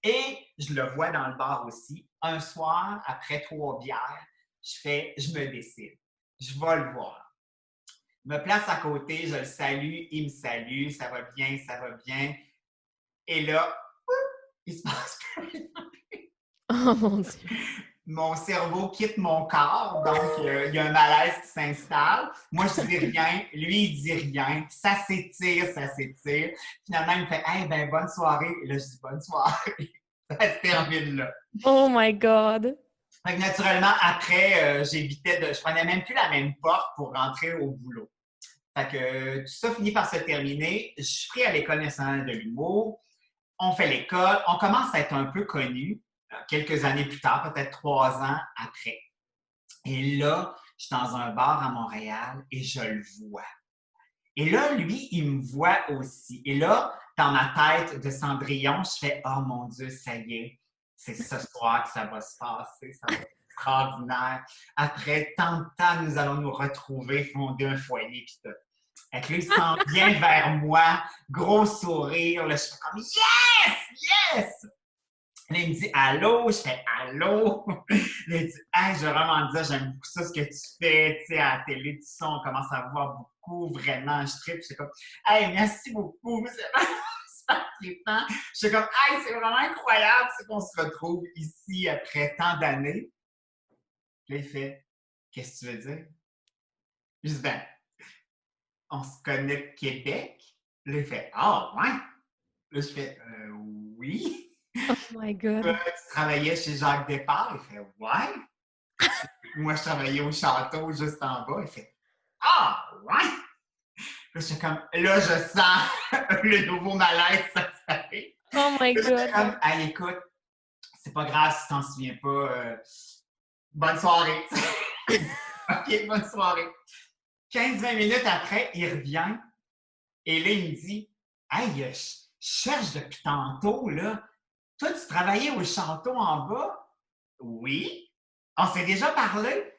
Et je le vois dans le bar aussi. Un soir, après 3 bières, je me décide. Je vais le voir. Je me place à côté, je le salue, il me salue, ça va bien, ça va bien. Et là, il se passe plus rien. Oh mon Dieu! Mon cerveau quitte mon corps, donc il y a un malaise qui s'installe. Moi, je dis rien, lui, il dit rien. Ça s'étire. Finalement, il me fait « Hey, ben bonne soirée ». Et là, je dis « Bonne soirée ». Ça se termine là. Oh my God! Fait que naturellement, après, je prenais même plus la même porte pour rentrer au boulot. Fait que tout ça finit par se terminer. Je suis pris à l'École nationale de l'humour. On fait l'école. On commence à être un peu connus quelques années plus tard, peut-être 3 ans après. Et là, je suis dans un bar à Montréal et je le vois. Et là, lui, il me voit aussi. Et là, dans ma tête de Cendrillon, je fais « Oh mon Dieu, ça y est, c'est ce soir que ça va se passer, ça va être extraordinaire. Après tant de temps, nous allons nous retrouver, fonder un foyer. » Puis tout. Fait que là, il s'en vient vers moi, gros sourire. Là, je fais comme « Yes! Yes! » Là, il me dit « Allô? » Je fais « Allô? » Là, il dit « Hey, je veux vraiment te dire, j'aime beaucoup ça, ce que tu fais, tu sais, à la télé, tout ça, on commence à voir beaucoup, vraiment, je tripe. » Je suis comme « Hey, merci beaucoup, c'est vraiment super trippant. » Je suis comme « Hey, c'est vraiment incroyable, c'est qu'on se retrouve ici après tant d'années. » Là, il fait « Qu'est-ce que tu veux dire? » Je dis « Ben, on se connaît de Québec. » Là, il fait « Ah, ouais? » Là, je fais oui. Oh my God! Tu travaillais chez Jacques Despart? Il fait « Ouais. » Moi, je travaillais au château juste en bas. Il fait « Ah, ouais. » Là, je suis comme, là, je sens le nouveau malaise s'installer. Oh my God! Là, comme, hey, écoute, c'est pas grave si tu t'en souviens pas. Bonne soirée. OK, bonne soirée. 15-20 minutes après, il revient et là, il me dit Hey, je cherche depuis tantôt, là. Toi, tu travaillais au château en bas? Oui. On s'est déjà parlé?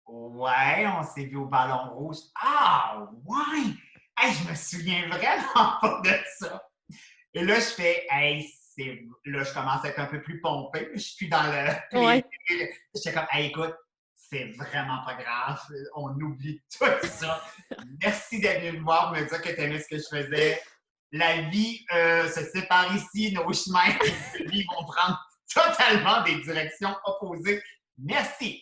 Ouais, on s'est vu au Ballon Rouge. Ah, ouais! Hey, je me souviens vraiment pas de ça. Et là, je fais, hey, là, je commence à être un peu plus pompé. Je suis plus dans le. Ouais. J'étais comme, hey, écoute, c'est vraiment pas grave. On oublie tout ça. Merci d'être venu me voir, me dire que tu aimais ce que je faisais. La vie se sépare ici. Nos chemins de vie vont prendre totalement des directions opposées. Merci.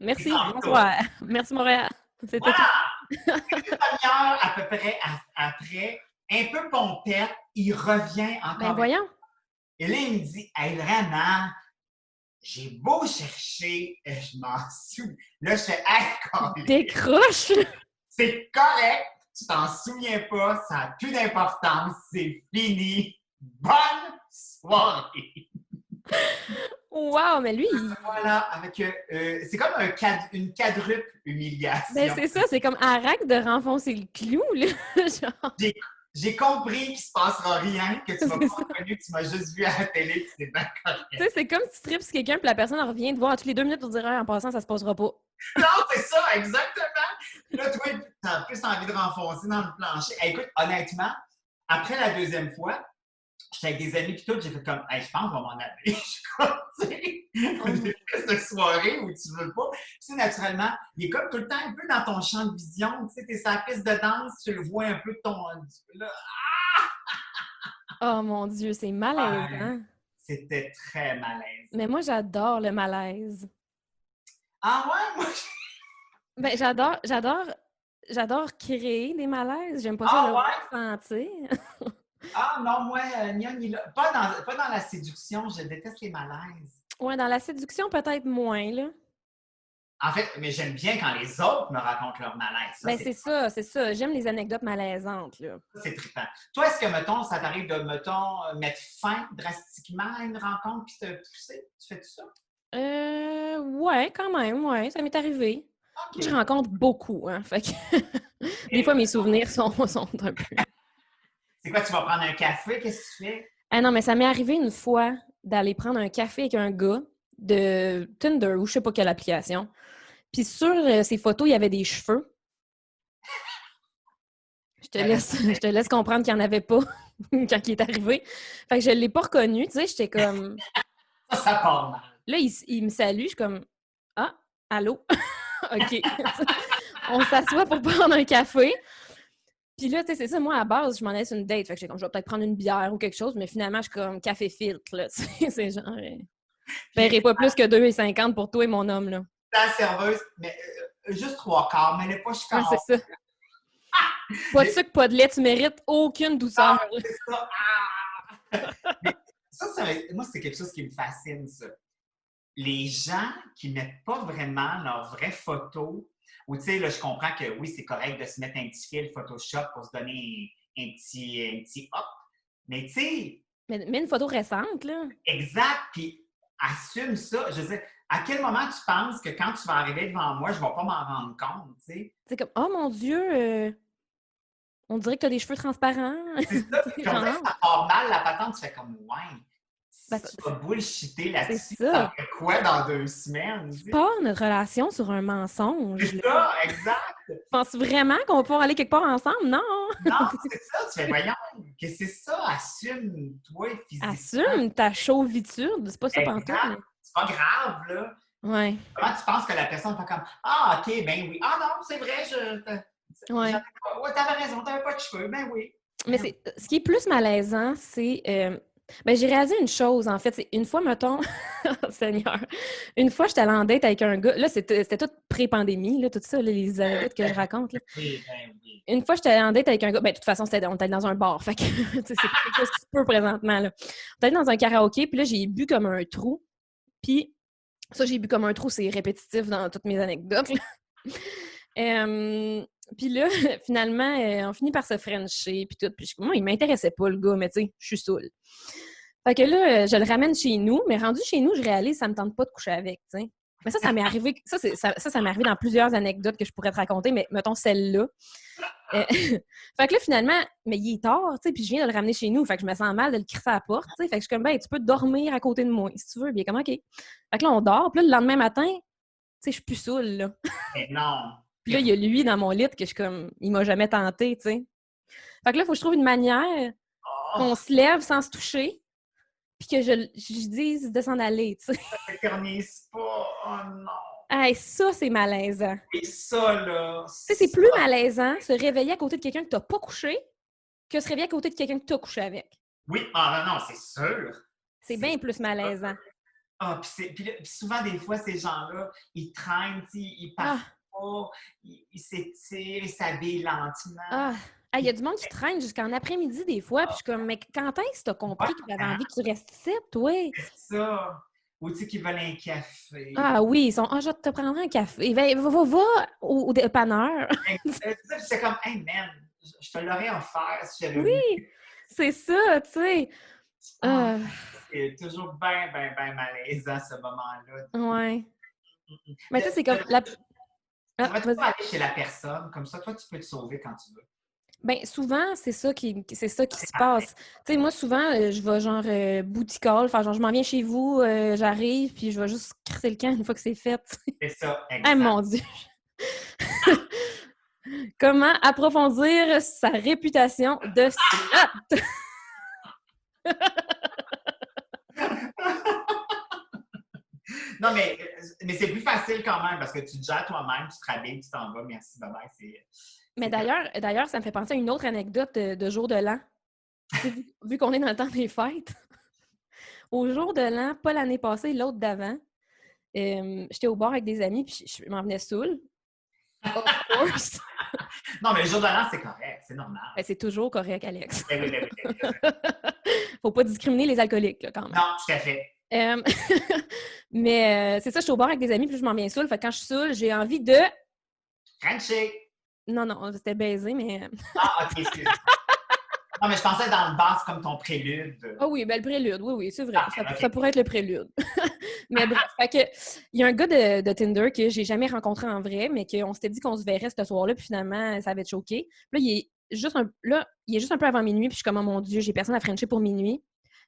Merci, bonsoir. Merci, Montréal. C'était voilà! Une demi-heure à peu près après, un peu pompette, il revient encore. Ben voyons. Et là, il me dit, hey, vraiment, j'ai beau chercher, je m'en souviens. Là, je fais, hey, décroche! C'est correct, tu t'en souviens pas, ça n'a plus d'importance, c'est fini. Bonne soirée! Wow, mais lui, voilà, avec c'est comme une quadruple humiliation. Ben c'est ça, c'est comme arrête de renfoncer le clou, là. Genre. J'ai compris qu'il se passera rien, que tu m'as C'est pas ça. reconnu, que tu m'as juste vu à la télé, puis c'est bien correct. Tu sais, c'est comme si tu tripes sur quelqu'un, puis la personne revient te voir toutes les 2 minutes pour dire en passant, ça se passera pas. Non, c'est ça, exactement. Là, toi, t'as plus envie de renfoncer dans le plancher. Hey, écoute, honnêtement, après la deuxième fois, j'étais avec des amis puis tout, j'ai fait comme, hey, je pense qu'on va m'en aller. Je suis comme, tu sais, une espèce de soirée où tu veux pas. Tu sais, naturellement, il est comme tout le temps un peu dans ton champ de vision. Tu sais, t'es sur la piste de danse, tu le vois un peu de ton. Là, Oh mon Dieu, c'est malaisant. c'était très malaise. Mais moi, j'adore le malaise. Ah ouais, moi, Ben, j'adore créer des malaises. J'aime pas ça ah le ouais? ressentir. Ah non, moi, ni un ni l'autre. Pas dans la séduction, je déteste les malaises. Ouais, dans la séduction, peut-être moins, là. En fait, mais j'aime bien quand les autres me racontent leur malaise. Ça, Ben, c'est ça, c'est ça. J'aime les anecdotes malaisantes, là. c'est trippant. Toi, est-ce que, mettons, ça t'arrive de, mettons, mettre fin drastiquement à une rencontre puis te pousser? Tu fais tout ça? Ouais, quand même, ouais, ça m'est arrivé. OK. Je rencontre beaucoup, hein, fait que des fois, mes souvenirs sont un peu... C'est quoi, tu vas prendre un café? Qu'est-ce que tu fais? Ah non, mais ça m'est arrivé une fois d'aller prendre un café avec un gars de Tinder ou je sais pas quelle application. Puis sur ses photos, il y avait des cheveux. Je te laisse comprendre qu'il n'y en avait pas quand il est arrivé. Fait que je ne l'ai pas reconnu, tu sais, j'étais comme... Ça part mal. Là, il me salue, je suis comme « Ah, allô? » OK. On s'assoit pour prendre un café. Puis là, tu sais, c'est ça, moi, à base, je m'en allais sur une date. Fait que j'étais comme, je vais peut-être prendre une bière ou quelque chose, mais finalement, je suis comme café filtre, là. Tu sais, c'est genre... Je paierai pas plus que 2,50 pour toi et mon homme, là. La serveuse, mais juste 3 quarts, mais elle n'est pas Ouais, chicanante. c'est ça. Pas de sucre, pas de lait, tu mérites aucune douceur. Ah, c'est ça. Mais moi, c'est quelque chose qui me fascine, ça. Les gens qui mettent pas vraiment leur vraie photo, ou tu sais, là, je comprends que oui, c'est correct de se mettre un petit fil Photoshop pour se donner un petit hop, mais tu sais, Mais une photo récente, là. exact, puis assume ça. Je veux dire, à quel moment tu penses que quand tu vas arriver devant moi, je ne vais pas m'en rendre compte, tu sais? C'est comme, oh mon Dieu, on dirait que t'as des cheveux transparents. C'est ça, puis on dirait que ça part mal, la patente, tu fais comme, ouais, Ben, si tu vas bullshiter c'est là-dessus, ça. ça fait quoi dans 2 semaines? Tu pars notre relation sur un mensonge. C'est Là. ça, exact! Tu penses vraiment qu'on va pouvoir aller quelque part ensemble? Non! Non, c'est ça, tu fais, voyons, que c'est ça, assume-toi physiquement. Assume ta chauvitude, c'est pas ça pantoute. Mais... C'est pas grave, là. Ouais. Comment tu penses que la personne fait comme, ah, OK, ben oui. Ah non, c'est vrai, Ouais. Ouais, t'avais raison, t'avais pas de cheveux, ben oui. Mais ce qui est plus malaisant, c'est... ben, j'ai réalisé une chose, en fait. C'est une fois, mettons... Oh, Seigneur! Une fois, j'étais allée en date avec un gars. Là, c'était tout pré-pandémie, là, tout ça, là, les anecdotes que je raconte. Là. Oui, ben oui. Une fois, j'étais allée en date avec un gars. Ben, de toute façon, on était dans un bar. Fait que, tu sais, c'est quelque chose qui se peut présentement, là. On était allé dans un karaoké, puis là, j'ai bu comme un trou. Puis, ça, j'ai bu comme un trou, c'est répétitif dans toutes mes anecdotes, là. Puis là, finalement, on finit par se frencher, puis tout. Puis moi, il m'intéressait pas, le gars, mais tu sais, je suis saoule. Fait que là, je le ramène chez nous, mais rendu chez nous, je réalise que ça me tente pas de coucher avec, tu sais. Mais ça m'est arrivé, ça m'est arrivé dans plusieurs anecdotes que je pourrais te raconter, mais mettons celle-là. Fait que là, finalement, mais il est tard, tu sais, puis je viens de le ramener chez nous, fait que je me sens mal de le crisser à la porte, tu sais. Fait que je suis comme, ben, tu peux dormir à côté de moi, si tu veux. Bien, comme, OK. Fait que là, on dort, puis là, le lendemain matin, tu sais, je suis plus saoule, là. Mais non. Puis là, il y a lui dans mon lit que je suis comme, il m'a jamais tenté, tu sais. Fait que là, il faut que je trouve une manière qu'on se lève sans se toucher, puis que je dise de s'en aller, tu sais. Ça s'éternise pas. Oh non. Hey, ça, c'est malaisant. Et ça, là. Tu sais, c'est plus malaisant se réveiller à côté de quelqu'un que t'as pas couché que se réveiller à côté de quelqu'un que t'as couché avec. Oui, ah non, c'est sûr. C'est bien plus malaisant. Ah, puis souvent, des fois, ces gens-là, ils traînent, ils partent pas, ils s'étirent, ils s'habillent lentement. Ah! Il y a du monde qui traîne jusqu'en après-midi des fois, puis je suis comme, mais quand est-ce que t'as compris que t'avais envie que tu restes ici, toi? C'est ça. Ou tu sais qu'ils veulent un café. Ah oui, ils sont, je vais te prendre un café. Va au dépanneur. C'est comme, hey man, je te l'aurais offert si j'avais Oui, c'est ça, tu sais. C'est toujours bien malaisant ce moment-là. Ouais. Mais tu sais, c'est comme... Ça va toujours aller chez la personne, comme ça, toi, tu peux te sauver quand tu veux. Ben souvent, c'est ça qui se passe. Tu sais, moi, souvent, je vais genre booty call, enfin, genre, je m'en viens chez vous, j'arrive, puis je vais juste crisser le camp une fois que c'est fait. C'est ça, Ah, exact. mon Dieu! Comment approfondir sa réputation de slut? Non, mais c'est plus facile quand même parce que tu te gères toi-même, tu te rhabilles, tu t'en vas, merci, bye-bye. Mais C'est correct. d'ailleurs, ça me fait penser à une autre anecdote de jour de l'an. Tu sais, vu qu'on est dans le temps des fêtes, au jour de l'an, pas l'année passée, l'autre d'avant, j'étais au bar avec des amis, puis je m'en venais saoul. Of course. Non, mais le jour de l'an, c'est correct, c'est normal. Ben, c'est toujours correct, Alex. Ben oui, ben oui, ben oui, ben oui. Faut pas discriminer les alcooliques, là, quand même. Non, tout à fait. Euh, mais c'est ça, je suis au bar avec des amis, puis je m'en viens saoul. Fait que quand je suis saoul, j'ai envie de... Frenchie! Non, non, c'était baiser, mais... Ah, OK, excuse. Non, mais je pensais dans le bar, c'est comme ton prélude. Ah oui, ben le prélude, oui, c'est vrai. Ah, Ça, OK. ça pourrait être le prélude. Mais bref, fait que, il y a un gars de Tinder que j'ai jamais rencontré en vrai, mais qu'on s'était dit qu'on se verrait ce soir-là, puis finalement, ça avait été choqué. Puis là, il est juste un peu avant minuit, puis je suis comme, oh mon Dieu, j'ai personne à frencher pour minuit.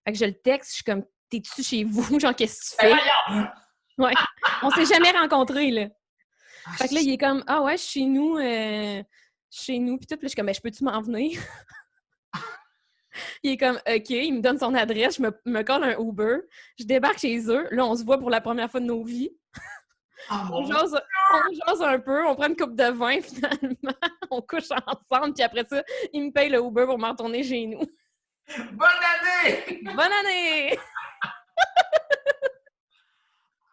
Fait que je le texte, je suis comme, t'es-tu chez vous? Genre, qu'est-ce que tu Ben fais? voyons! Ouais. On s'est jamais rencontrés, là. Ah, Fait que là, il est comme, ah ouais, je suis chez nous, puis tout. Puis là, je suis comme, ben, je peux-tu m'en venir? Il est comme, OK, il me donne son adresse, je me colle un Uber, je débarque chez eux. Là, on se voit pour la première fois de nos vies. oh, On mon Dieu! jase un peu, on prend une coupe de vin finalement, on couche ensemble, puis après ça, il me paye le Uber pour me retourner chez nous. Bonne année! Bonne année!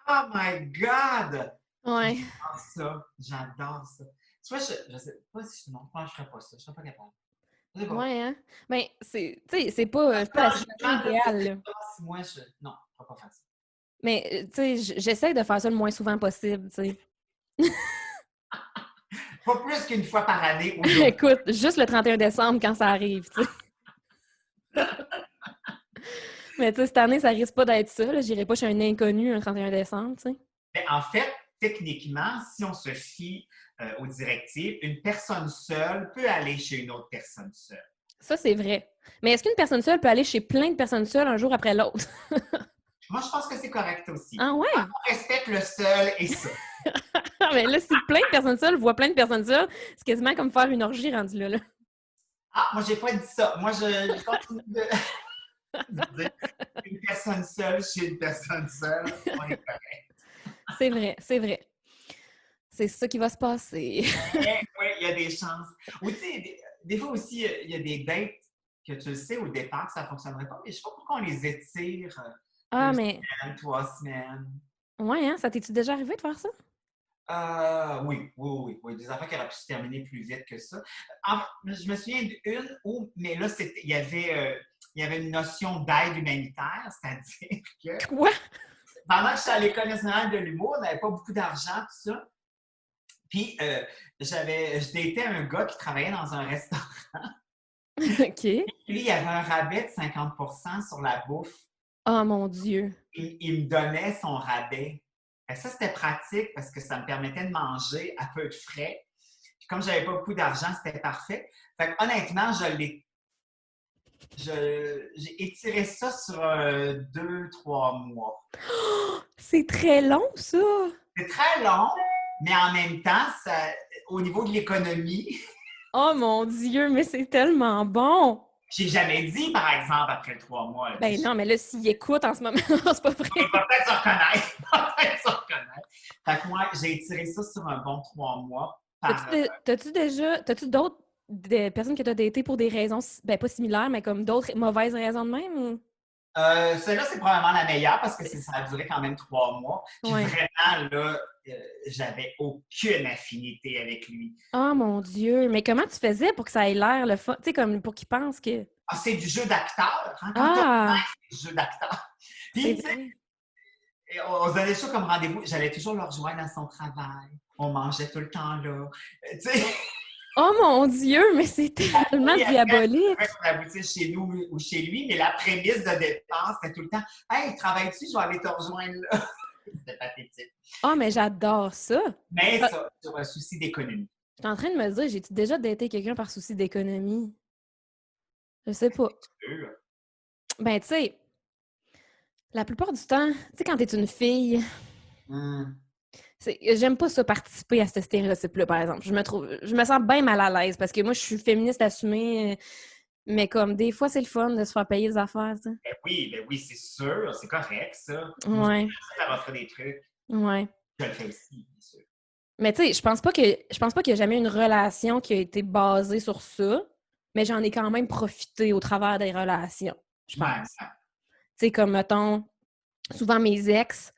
Oh my God! Ouais. J'adore ça. J'adore ça. Tu vois, je sais pas si non, je ferais pas ça. Je serais pas capable. Je sais pas. Ouais, hein? Ben, tu sais, c'est pas la Non, je situation demande de idéale, là. si moi, non, je ne pas faire ça. Mais, tu sais, j'essaie de faire ça le moins souvent possible, tu sais. Pas plus qu'une fois par année ou deux. Écoute, juste le 31 décembre quand ça arrive, tu sais. Mais tu sais, cette année, ça risque pas d'être ça. J'irai pas chez un inconnu un 31 décembre, tu sais. Mais en fait, techniquement, si on se fie aux directives, une personne seule peut aller chez une autre personne seule. Ça, c'est vrai. Mais est-ce qu'une personne seule peut aller chez plein de personnes seules un jour après l'autre? Moi, je pense que c'est correct aussi. Ah ouais? On respecte le seul et ça. Mais là, si plein de personnes seules voient plein de personnes seules, c'est quasiment comme faire une orgie rendue là. Ah, moi, j'ai pas dit ça. Moi, je continue de dire une personne seule chez une personne seule. On est correct. C'est vrai, c'est vrai. C'est ça qui va se passer. Oui, il y a des chances. Ou tu sais, des fois aussi, il y a des dates que tu le sais au départ que ça ne fonctionnerait pas, mais je ne sais pas pourquoi on les étire Ah, 2 mais... semaines, 3 semaines. Ouais, hein? Ça t'es-tu déjà arrivé de faire ça? Oui. Des affaires qui auraient pu se terminer plus vite que ça. Je me souviens d'une où, mais là, il y avait une notion d'aide humanitaire, c'est-à-dire que Quoi? pendant que j'étais à l'École nationale de l'humour, on n'avait pas beaucoup d'argent, tout ça. Puis, je datais un gars qui travaillait dans un restaurant. OK. Lui, il y avait un rabais de 50 sur la bouffe. Oh mon Dieu. Il me donnait son rabais. Et ça, c'était pratique parce que ça me permettait de manger à peu de frais. Puis comme je n'avais pas beaucoup d'argent, c'était parfait. Fait que, honnêtement, j'ai étiré ça sur 2-3 mois. Oh, c'est très long, ça! C'est très long, mais en même temps, au niveau de l'économie, Oh mon Dieu, mais c'est tellement bon! j'ai jamais dit, par exemple, après 3 mois. Là, Ben non, mais là, s'il écoute en ce moment, c'est pas vrai. Il va peut-être se reconnaître. Il va peut-être se reconnaître. Fait que moi, j'ai étiré ça sur un bon 3 mois. T'as-tu d'autres des personnes que tu as datées pour des raisons, ben pas similaires, mais comme d'autres mauvaises raisons de même? Ou... Celle-là, c'est probablement la meilleure parce que ça a duré quand même 3 mois. Puis Ouais. vraiment, là, j'avais aucune affinité avec lui. Oh mon Dieu! Mais comment tu faisais pour que ça ait l'air le fun? Tu sais, comme pour qu'il pense que... Ah, c'est du jeu d'acteur. Hein? Quand Ah! c'est du jeu d'acteur. C'est Puis, tu sais, vrai. on se donnait ça comme rendez-vous. J'allais toujours le rejoindre à son travail. On mangeait tout le temps là. Tu sais, Oh mon Dieu! Mais c'est tellement oui, diabolique! après, on aboutit chez nous ou chez lui, mais la prémisse de départ, c'était tout le temps « Hey, travailles-tu? Je vais aller te rejoindre là. » C'était pathétique. Oh, mais j'adore ça! Mais ça, sur un souci d'économie. J'étais en train de me dire, j'ai-tu déjà daté quelqu'un par souci d'économie? Je sais pas. C'est sûr. Ben, tu sais, la plupart du temps, tu sais, quand t'es une fille, Hum. j'aime pas ça participer à ce stéréotype-là, par exemple. Je me sens bien mal à l'aise parce que moi, je suis féministe assumée, mais comme des fois, c'est le fun de se faire payer des affaires, tu sais. Ben oui, c'est sûr, c'est correct, ça. Moi, Ouais, ça va faire des trucs. ouais. Je le fais aussi, bien sûr. Mais tu sais, je pense pas qu'il y a jamais eu une relation qui a été basée sur ça, mais j'en ai quand même profité au travers des relations, je Ouais, pense. Tu sais, comme, mettons, souvent mes ex,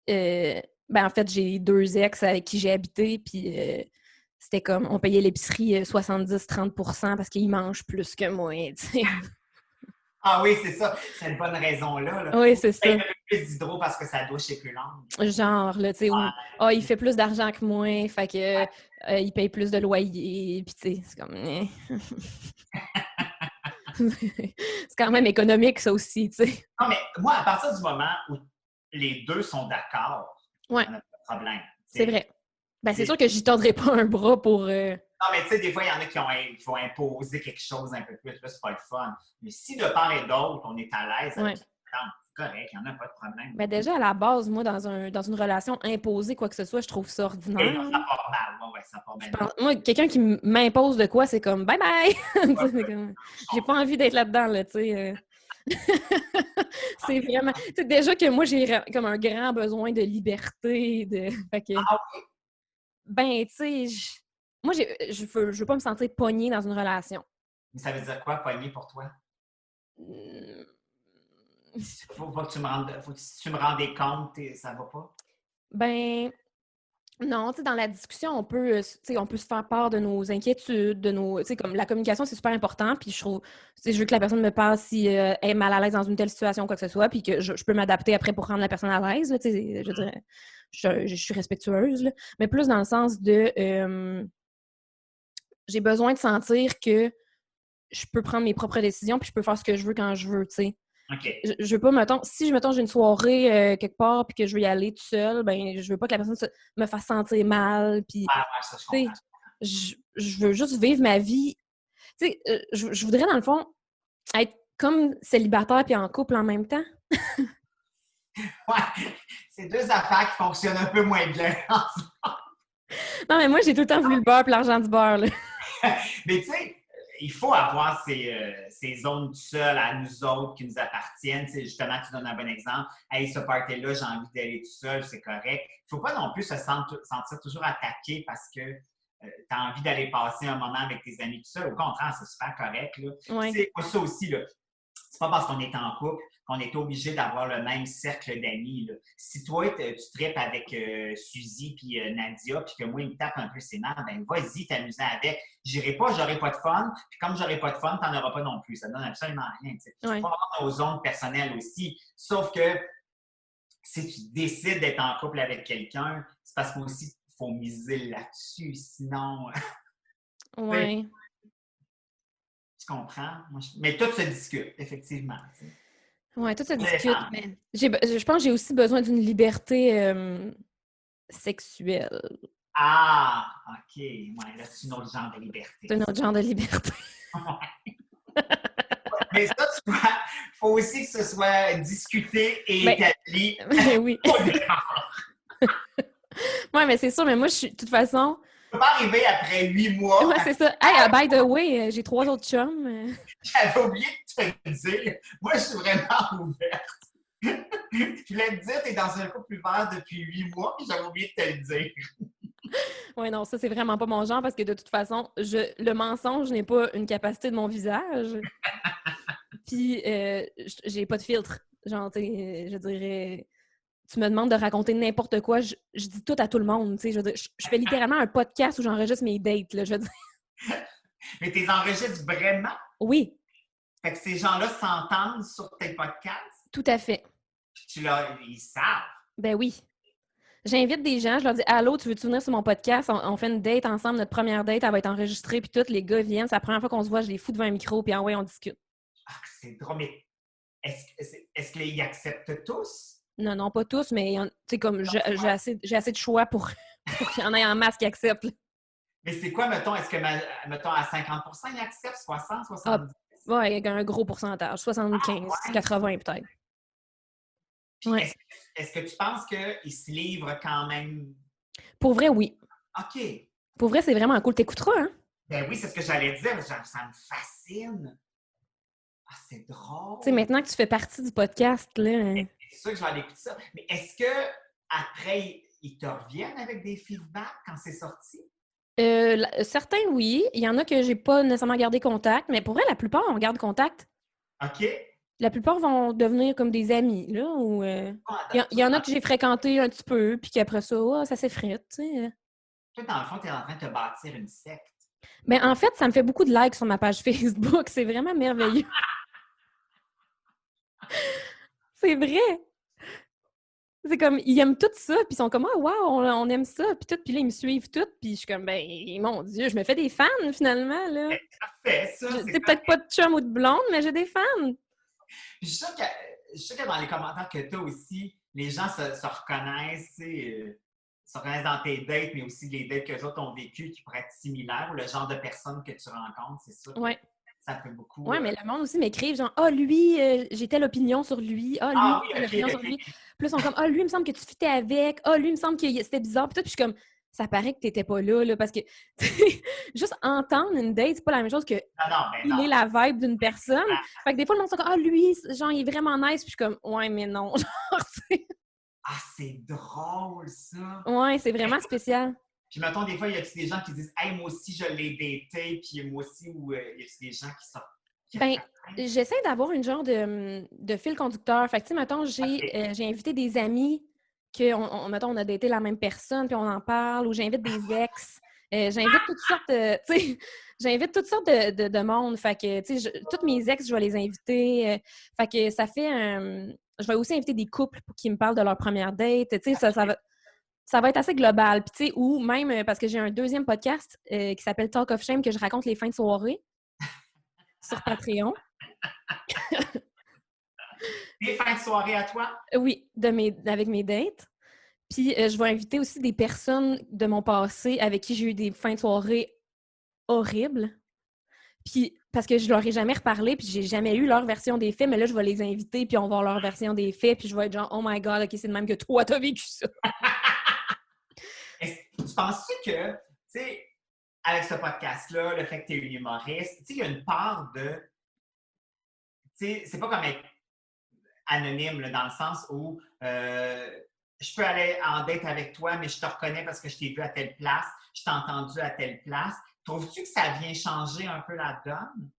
ben en fait, j'ai 2 ex avec qui j'ai habité, puis c'était comme, on payait l'épicerie 70-30% parce qu'ils mangent plus que moi, tu sais. Ah oui, c'est ça. C'est une bonne raison-là. Là. Oui, c'est Tu payes ça. un peu plus d'hydro parce que sa douche est plus longue. Genre, là, tu sais, ou il fait plus d'argent que moi, fait que il paye plus de loyer, puis tu sais, c'est comme... c'est quand même économique, ça aussi, tu sais. Non, mais moi, à partir du moment où les deux sont d'accord, Ouais, on n'a pas de problème. c'est T'sais. vrai. Ben, c'est sûr que j'y tordrai pas un bras pour... Non, mais tu sais, des fois, il y en a qui vont imposer quelque chose un peu plus. Là, c'est pas le fun. Mais si de part et d'autre, on est à l'aise avec l'entente, c'est correct, il n'y en a pas de problème. Ben déjà, à la base, moi, dans une relation imposée, quoi que ce soit, je trouve ça Et ordinaire. non, ça part mal. Ouais, ça part bien. Moi, quelqu'un qui m'impose de quoi, c'est comme bye-bye! J'ai pas envie d'être là-dedans, là, tu sais. C'est vraiment... Tu sais, déjà que moi, j'ai comme un grand besoin de liberté, Fait que... Ah Ben, tu sais, moi, je veux pas me sentir pognée dans une relation. mais ça veut dire quoi, pogner pour toi? Hmm. Faut que tu me rendes, faut que si tu me rendais compte, ça va pas? Ben, non, tu sais, dans la discussion, tu sais, on peut se faire part de nos inquiétudes, tu sais, comme la communication, c'est super important, puis tu sais, je veux que la personne me parle si elle est mal à l'aise dans une telle situation ou quoi que ce soit, puis que je peux m'adapter après pour rendre la personne à l'aise, là, tu sais, je dirais, je suis respectueuse, là, mais plus dans le sens de, j'ai besoin de sentir que je peux prendre mes propres décisions, puis je peux faire ce que je veux quand je veux, tu sais. OK. Je veux pas, mettons, si mettons, j'ai une soirée quelque part puis que je veux y aller toute seule, ben je veux pas que la personne me fasse sentir mal. Puis, Ouais, ça, je tu sais, comprends. je veux juste vivre ma vie. Tu sais, je voudrais, dans le fond, être comme célibataire puis en couple en même temps. Ouais, c'est deux affaires qui fonctionnent un peu moins bien. Non, mais moi, j'ai tout le temps voulu le beurre puis l'argent du beurre, là. Mais tu sais, il faut avoir ces zones tout seul à nous autres qui nous appartiennent. Tu sais, justement, tu donnes un bon exemple. Hey, ce party-là, j'ai envie d'aller tout seul, c'est correct. Il ne faut pas non plus se sentir toujours attaqué parce que tu as envie d'aller passer un moment avec tes amis tout seul. Au contraire, c'est super correct. Là. Ouais. C'est ça aussi, là. C'est pas parce qu'on est en couple qu'on est obligé d'avoir le même cercle d'amis. Là. Si toi, tu tripes avec Suzy puis Nadia, puis que moi, il me tape un peu ses nerfs, ben vas-y, t'amuser avec. J'irai pas, j'aurai pas de fun. Puis comme j'aurai pas de fun, t'en auras pas non plus. Ça donne absolument rien. Il faut avoir nos zones personnelles aussi. Sauf que si tu décides d'être en couple avec quelqu'un, c'est parce qu'aussi, il faut miser là-dessus. Sinon, Ouais. tu comprends? Mais tout se discute, effectivement. T'sais. Ouais, tout se discute. Mais je pense que j'ai aussi besoin d'une liberté sexuelle. Ah, OK. Ouais, là, c'est un autre genre de liberté. C'est un autre genre de liberté. Mais ça, tu vois, il faut aussi que ce soit discuté et établi. Mais oui. Ouais, mais c'est sûr, mais moi, de toute façon... Ça peut pas arriver après 8 mois. Ouais, c'est ça. Hey, by the way, j'ai 3 autres chums. J'avais oublié de te le dire. Moi, je suis vraiment ouverte. Je voulais te dire, tu es dans un couple ouvert depuis 8 mois, puis j'avais oublié de te le dire. Oui, non, ça, c'est vraiment pas mon genre parce que de toute façon, le mensonge n'est pas une capacité de mon visage. Puis, j'ai pas de filtre. Genre, tu sais, je dirais, tu me demandes de raconter n'importe quoi, je dis tout à tout le monde. Tu sais, je veux dire, je fais littéralement un podcast où j'enregistre mes dates, là, je veux dire. Mais tu les enregistres vraiment? Oui. Fait que ces gens-là s'entendent sur tes podcasts? Tout à fait. Puis ils savent. Ben oui. J'invite des gens, je leur dis « Allô, tu veux-tu venir sur mon podcast? On fait une date ensemble, notre première date, elle va être enregistrée, puis tous les gars viennent. C'est la première fois qu'on se voit, je les fous devant un micro, puis ouais, on discute. » Ah, c'est drôle, mais est-ce qu'ils acceptent tous? Non, pas tous, mais tu sais, comme j'ai assez de choix pour qu'il y en ait en masse qui acceptent. Mais c'est quoi, mettons, est-ce que, mettons, à 50% ils acceptent, 60, 70? Ouais, avec un gros pourcentage, 75, 80 peut-être. Puis Ouais. est-ce que tu penses qu'ils se livrent quand même? Pour vrai, oui. OK. Pour vrai, c'est vraiment cool. T'écouteras, hein? Ben oui, c'est ce que j'allais dire. Ça me fascine. Ah, c'est drôle. Tu sais, maintenant que tu fais partie du podcast, là... C'est sûr que je vais aller écouter ça. Mais est-ce que après ils te reviennent avec des feedbacks quand c'est sorti? Certains, oui. Il y en a que j'ai pas nécessairement gardé contact, mais pour vrai, la plupart, on garde contact. OK. La plupart vont devenir comme des amis, là. Ou, il y en a que j'ai fréquenté un petit peu, puis qu'après ça, ça s'effrite, tu sais. Toi, dans le fond, tu es en train de te bâtir une secte. Ben, en fait, ça me fait beaucoup de likes sur ma page Facebook. C'est vraiment merveilleux. C'est vrai! C'est comme, ils aiment tout ça, puis ils sont comme, ah, wow, on aime ça, puis tout, puis là, ils me suivent tout, puis je suis comme, ben, mon Dieu, je me fais des fans, finalement, là. Parfait, ça. C'est peut-être pas de chum ou de blonde, mais j'ai des fans. Puis je suis sûr que dans les commentaires que tu as aussi, les gens se reconnaissent, tu sais, se reconnaissent dans tes dates, mais aussi les dates que les autres ont vécues qui pourraient être similaires, ou le genre de personnes que tu rencontres, c'est ça. Ouais. Ça fait beaucoup. Ouais, mais le monde aussi m'écrive genre, ah, lui, j'ai telle opinion sur lui. Ah, lui, oui, telle opinion sur OK. lui. Puis là, ils sont comme, ah, lui, il me semble que tu fitais avec. Ah, lui, il me semble que c'était bizarre. Puis tout, puis je suis comme, ça paraît que t'étais pas là, parce que juste entendre une date, c'est pas la même chose que Non. est la vibe d'une personne. Fait que des fois, le monde sont comme, ah, lui, genre, il est vraiment nice. Puis je suis comme, ouais, mais non. Genre, Ah, c'est drôle, ça! ouais, c'est vraiment spécial. Puis, mettons, des fois, y a-t-il des gens qui disent, hey, moi aussi, je l'ai daté, puis moi aussi, ou y a-t-il des gens qui sortent? Ben, j'essaie d'avoir une genre de fil conducteur. Fait que, tu sais, mettons, j'ai invité des amis que, mettons, on a daté la même personne, puis on en parle, ou j'invite des ex. J'invite toutes sortes, tu sais, j'invite toutes sortes de monde. Fait que, tu sais, toutes mes ex, je vais les inviter. Fait que ça fait je vais aussi inviter des couples pour qu'ils me parlent de leur première date. Tu sais, ça va être assez global. Puis, tu sais, ou même, parce que j'ai un deuxième podcast qui s'appelle Talk of Shame, que je raconte les fins de soirée sur Patreon. Des fins de soirée à toi? Oui, avec mes dates. Puis je vais inviter aussi des personnes de mon passé avec qui j'ai eu des fins de soirée horribles. Puis parce que je leur ai jamais reparlé, puis j'ai jamais eu leur version des faits, mais là, je vais les inviter, puis on va voir leur version des faits, puis je vais être genre, oh my God, OK, c'est de même que toi, t'as vécu ça. Tu penses-tu que, tu sais, avec ce podcast-là, le fait que tu es une humoriste, tu sais, il y a une part de... Tu sais, c'est pas comme être anonyme, là, dans le sens où je peux aller en date avec toi, mais je te reconnais parce que je t'ai vu à telle place, je t'ai entendu à telle place. Trouves-tu que ça vient changer un peu la donne?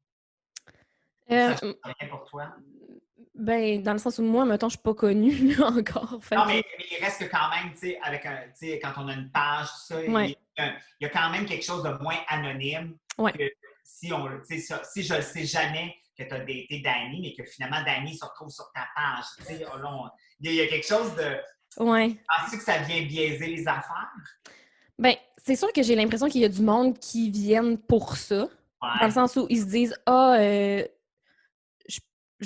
Ça change rien pour toi? Ben, dans le sens où moi, mettons, je suis pas connue encore. Non, mais il reste que quand même, tu sais, quand on a une page, tout ça, il y a quand même quelque chose de moins anonyme que si je ne sais jamais que tu as daté Dani, mais que finalement, Dani se retrouve sur ta page. Tu sais, il y a quelque chose de... Ouais. Penses-tu que ça vient biaiser les affaires? Ben, c'est sûr que j'ai l'impression qu'il y a du monde qui viennent pour ça. Ouais. Dans le sens où ils se disent, je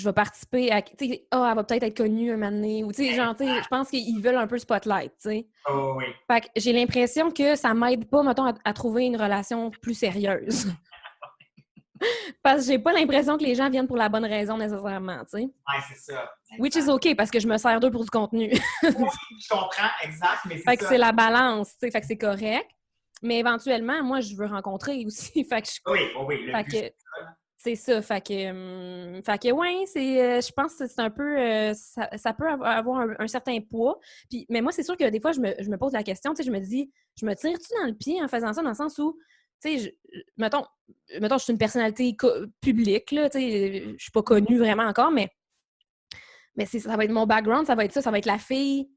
vais participer à... Tu sais, elle va peut-être être connue un moment donné. Ou, tu sais, genre, tu sais, je pense qu'ils veulent un peu le spotlight, tu sais. Oh oui. Fait que j'ai l'impression que ça m'aide pas, mettons, à trouver une relation plus sérieuse. Parce que j'ai pas l'impression que les gens viennent pour la bonne raison, nécessairement, tu sais. Ouais, c'est ça. Exact. Which is OK, parce que je me sers d'eux pour du contenu. Oui, je comprends, exact, mais c'est ça. Fait que c'est la balance, tu sais, fait que c'est correct. Mais éventuellement, moi, je veux rencontrer aussi. Fait que oui, le but, c'est ça. Fait que ouais, je pense que c'est un peu... ça peut avoir un certain poids. Puis, mais moi, c'est sûr que des fois, je me pose la question, tu sais, je me dis, je me tire-tu dans le pied en faisant ça, dans le sens où, tu sais, mettons, je suis une personnalité publique, là, tu sais, je suis pas connue vraiment encore, mais ça va être mon background, ça va être ça, ça va être la fille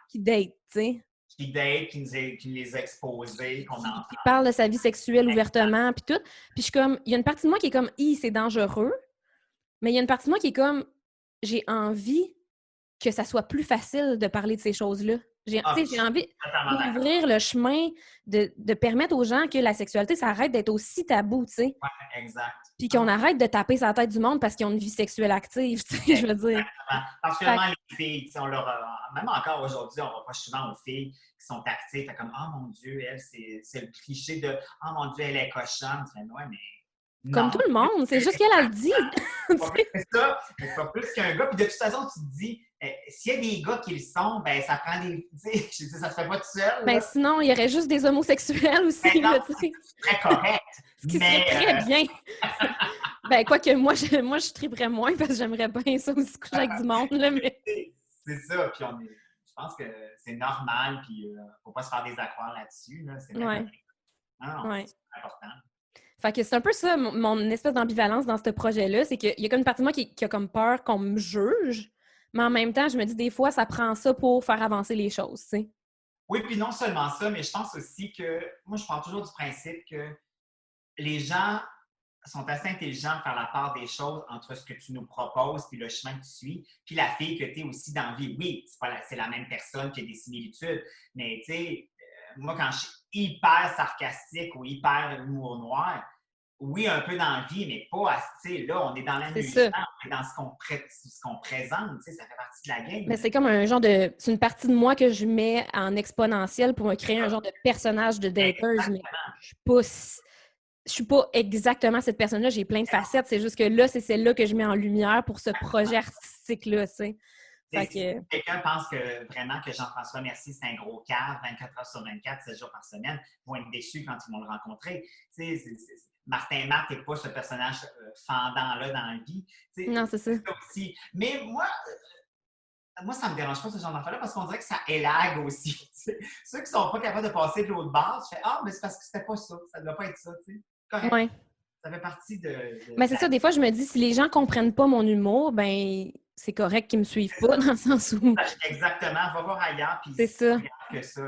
qui date, tu sais. Qui date, qui nous les a exposés, qu'on entend. Qui parle de sa vie sexuelle ouvertement, puis tout. Puis je suis comme, il y a une partie de moi qui est comme, c'est dangereux, mais il y a une partie de moi qui est comme, j'ai envie que ça soit plus facile de parler de ces choses-là. J'ai envie Totalement d'accord. d'ouvrir le chemin, de permettre aux gens que la sexualité, ça arrête d'être aussi tabou, tu sais. Ouais, exact. Puis qu'on arrête de taper sur la tête du monde parce qu'ils ont une vie sexuelle active, tu sais, je veux dire. Exactement. Particulièrement les filles, même encore aujourd'hui, on reproche souvent aux filles qui sont actives, fait comme « Oh mon Dieu, elle, c'est le cliché de « Oh mon Dieu, elle est cochonne ». Ouais, mais Comme non. tout le monde, c'est juste qu'elle a le dit. C'est ça, mais pas plus qu'un gars. Puis de toute façon, tu te dis, s'il y a des gars qui le sont, ben ça prend des. Tu sais, je dis, ça se fait pas tout seul. Ben sinon, il y aurait juste des homosexuels aussi, Ben non, là, tu sais. c'est très correct. Ce qui serait très bien. Ben, quoique moi, je triperais moins parce que j'aimerais bien ça aussi coucher avec du monde, là, mais... C'est ça, puis je pense que c'est normal, puis faut pas se faire des accroires là-dessus, là. C'est Ouais. Non, Ouais. c'est important. Fait que c'est un peu ça, mon espèce d'ambivalence dans ce projet-là, c'est qu'il y a comme une partie de moi qui a comme peur qu'on me juge, mais en même temps, je me dis des fois, ça prend ça pour faire avancer les choses, tu sais. Oui, puis non seulement ça, mais je pense aussi que, moi, je pars toujours du principe que les gens sont assez intelligents de faire la part des choses entre ce que tu nous proposes puis le chemin que tu suis, puis la fille que tu es aussi dans la vie. Oui, c'est la même personne qui a des similitudes, mais tu sais, moi, quand je suis hyper sarcastique ou hyper humour noir, oui, un peu dans la vie, mais pas assez. Là, on est dans l'amusement, on est dans ce qu'on présente, tu sais, ça fait partie de la game. Mais c'est comme un genre de... C'est une partie de moi que je mets en exponentiel pour me créer un genre de personnage de dateuse, mais je suis pas exactement cette personne-là, j'ai plein de facettes, c'est juste que là, c'est celle-là que je mets en lumière pour ce projet artistique-là, tu sais. Si quelqu'un pense que vraiment que Jean-François Mercier, c'est un gros cave, 24 heures sur 24, 7 jours par semaine, ils vont être déçus quand ils vont le rencontrer. Martin Matt n'est pas ce personnage fendant-là dans la vie. Non, c'est ça. Aussi. Mais moi, ça ne me dérange pas ce genre d'affaires-là parce qu'on dirait que ça élague aussi. Ceux qui ne sont pas capables de passer de l'autre bord, je fais « Ah, mais c'est parce que c'était pas ça. Ça ne doit pas être ça. » Correct. Ouais. Ça fait partie de mais c'est ça, des fois, je me dis, si les gens comprennent pas mon humour, ben c'est correct qu'ils me suivent pas, dans le sens où... Exactement. Va voir ailleurs, puis c'est ça. Que ça.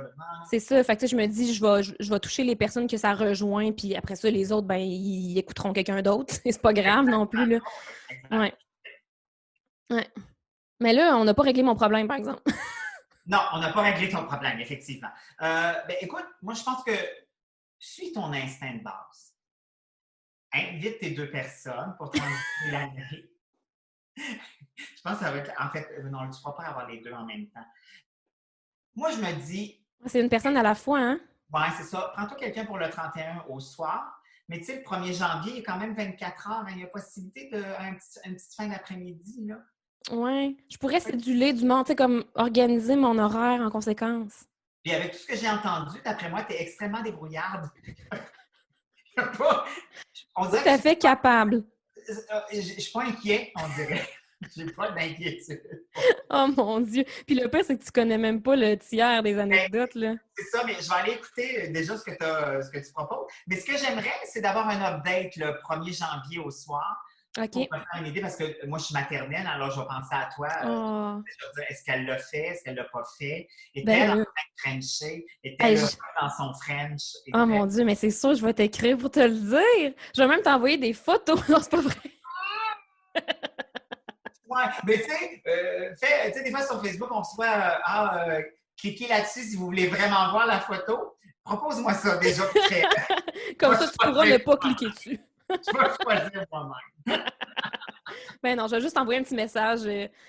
C'est ça. Fait que je me dis, je vais toucher les personnes que ça rejoint, puis après ça, les autres, ben ils écouteront quelqu'un d'autre. C'est pas grave non plus, là. Ouais. Ouais. Mais là, on n'a pas réglé mon problème, par exemple. Non, on n'a pas réglé ton problème, effectivement. Ben, écoute, moi, je pense que suis ton instinct de base. Invite tes deux personnes pour transiter l'année. Je pense que ça va être... En fait, non, tu ne pourras pas avoir les deux en même temps. Moi, je me dis... C'est une personne à la fois, hein? Oui, c'est ça. Prends-toi quelqu'un pour le 31 au soir. Mais tu sais, le 1er janvier, il y a quand même 24 heures. Hein, il y a possibilité d'une petite fin d'après-midi, là. Oui. Je pourrais céduler du monde, tu sais, comme organiser mon horaire en conséquence. Puis avec tout ce que j'ai entendu, d'après moi, tu es extrêmement débrouillarde. On dirait tout à fait capable. Je ne suis pas inquiet, on dirait. J'ai pas d'inquiétude. Oh mon Dieu! Puis le pire, c'est que tu connais même pas le tiers des anecdotes, là. C'est ça, mais je vais aller écouter déjà ce que tu proposes. Mais ce que j'aimerais, c'est d'avoir un update le 1er janvier au soir. OK. Pour me faire une idée, parce que moi, je suis maternelle, alors je vais penser à toi. Oh. Je vais dire, est-ce qu'elle l'a fait? Est-ce qu'elle l'a pas fait? Est-elle en train de Frencher? Est-elle dans son French? Oh mon Dieu, mais c'est sûr, je vais t'écrire pour te le dire. Je vais même t'envoyer des photos. Non, c'est pas vrai. Ouais, mais tu sais, des fois sur Facebook, on se voit cliquez là-dessus si vous voulez vraiment voir la photo. Propose-moi ça déjà. Comme ça, tu pourras ne pas cliquer dessus. Je vais choisir moi-même. Ben non, je vais juste envoyer un petit message.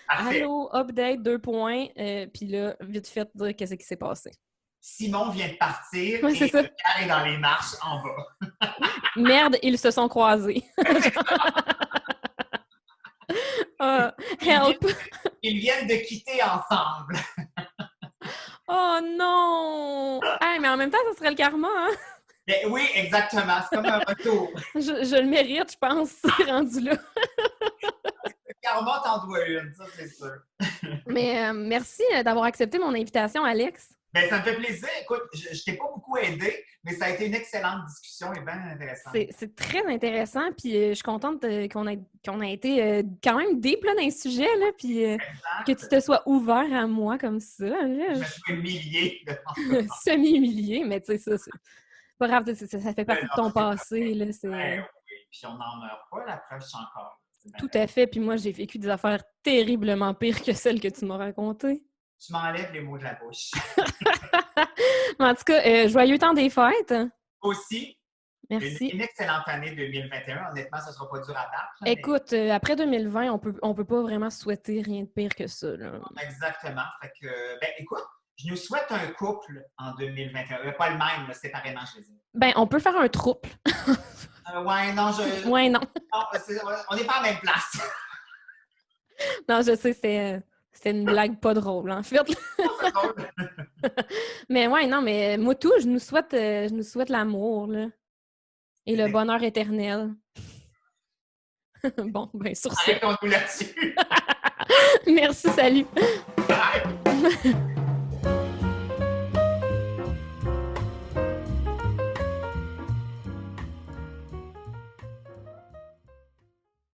Allô, update, 2 points. Puis là, vite fait, dire qu'est-ce qui s'est passé. Simon vient de partir ouais, et Pierre est dans les marches en bas. Merde, ils se sont croisés. Help! Ils viennent de quitter ensemble. Oh non! Hey, mais en même temps, ça serait le karma, hein? Mais oui, exactement. C'est comme un retour. Je le mérite, je pense, rendu là. Le karma t'en doit une, ça, c'est sûr. Mais merci d'avoir accepté mon invitation, Alex. Bien, ça me fait plaisir. Écoute, je t'ai pas beaucoup aidé, mais ça a été une excellente discussion et bien intéressante. C'est très intéressant, puis je suis contente qu'on a été quand même deep là, dans le sujet, là, puis que tu te sois ouvert à moi comme ça. Là, je me suis humiliée. Semi-humiliée, mais tu sais, ça, c'est pas grave, ça fait partie de ton passé. Là, oui, puis on n'en meurt pas, la preuve, c'est encore. Tout à fait, puis moi, j'ai vécu des affaires terriblement pires que celles que tu m'as racontées. Tu m'enlèves les mots de la bouche. En tout cas, joyeux temps des fêtes. Aussi, Merci. une excellente année 2021. Honnêtement, ça ne sera pas dur à battre. Écoute, après 2020, on peut pas vraiment souhaiter rien de pire que ça. Là. Exactement. Fait que, écoute, je nous souhaite un couple en 2021. Pas le même, là, séparément, je veux dire. Ben, on peut faire un trouble. Ouais, non, Ouais, non. non, on n'est pas à la même place. Non, je sais, c'était une blague pas drôle, en fait. C'est drôle. Mais ouais, non, mais moi tout, je nous souhaite l'amour, là. Et le bonheur éternel. Bon, ben sur ça. Arrêtons-nous là-dessus. Merci, salut. Bye.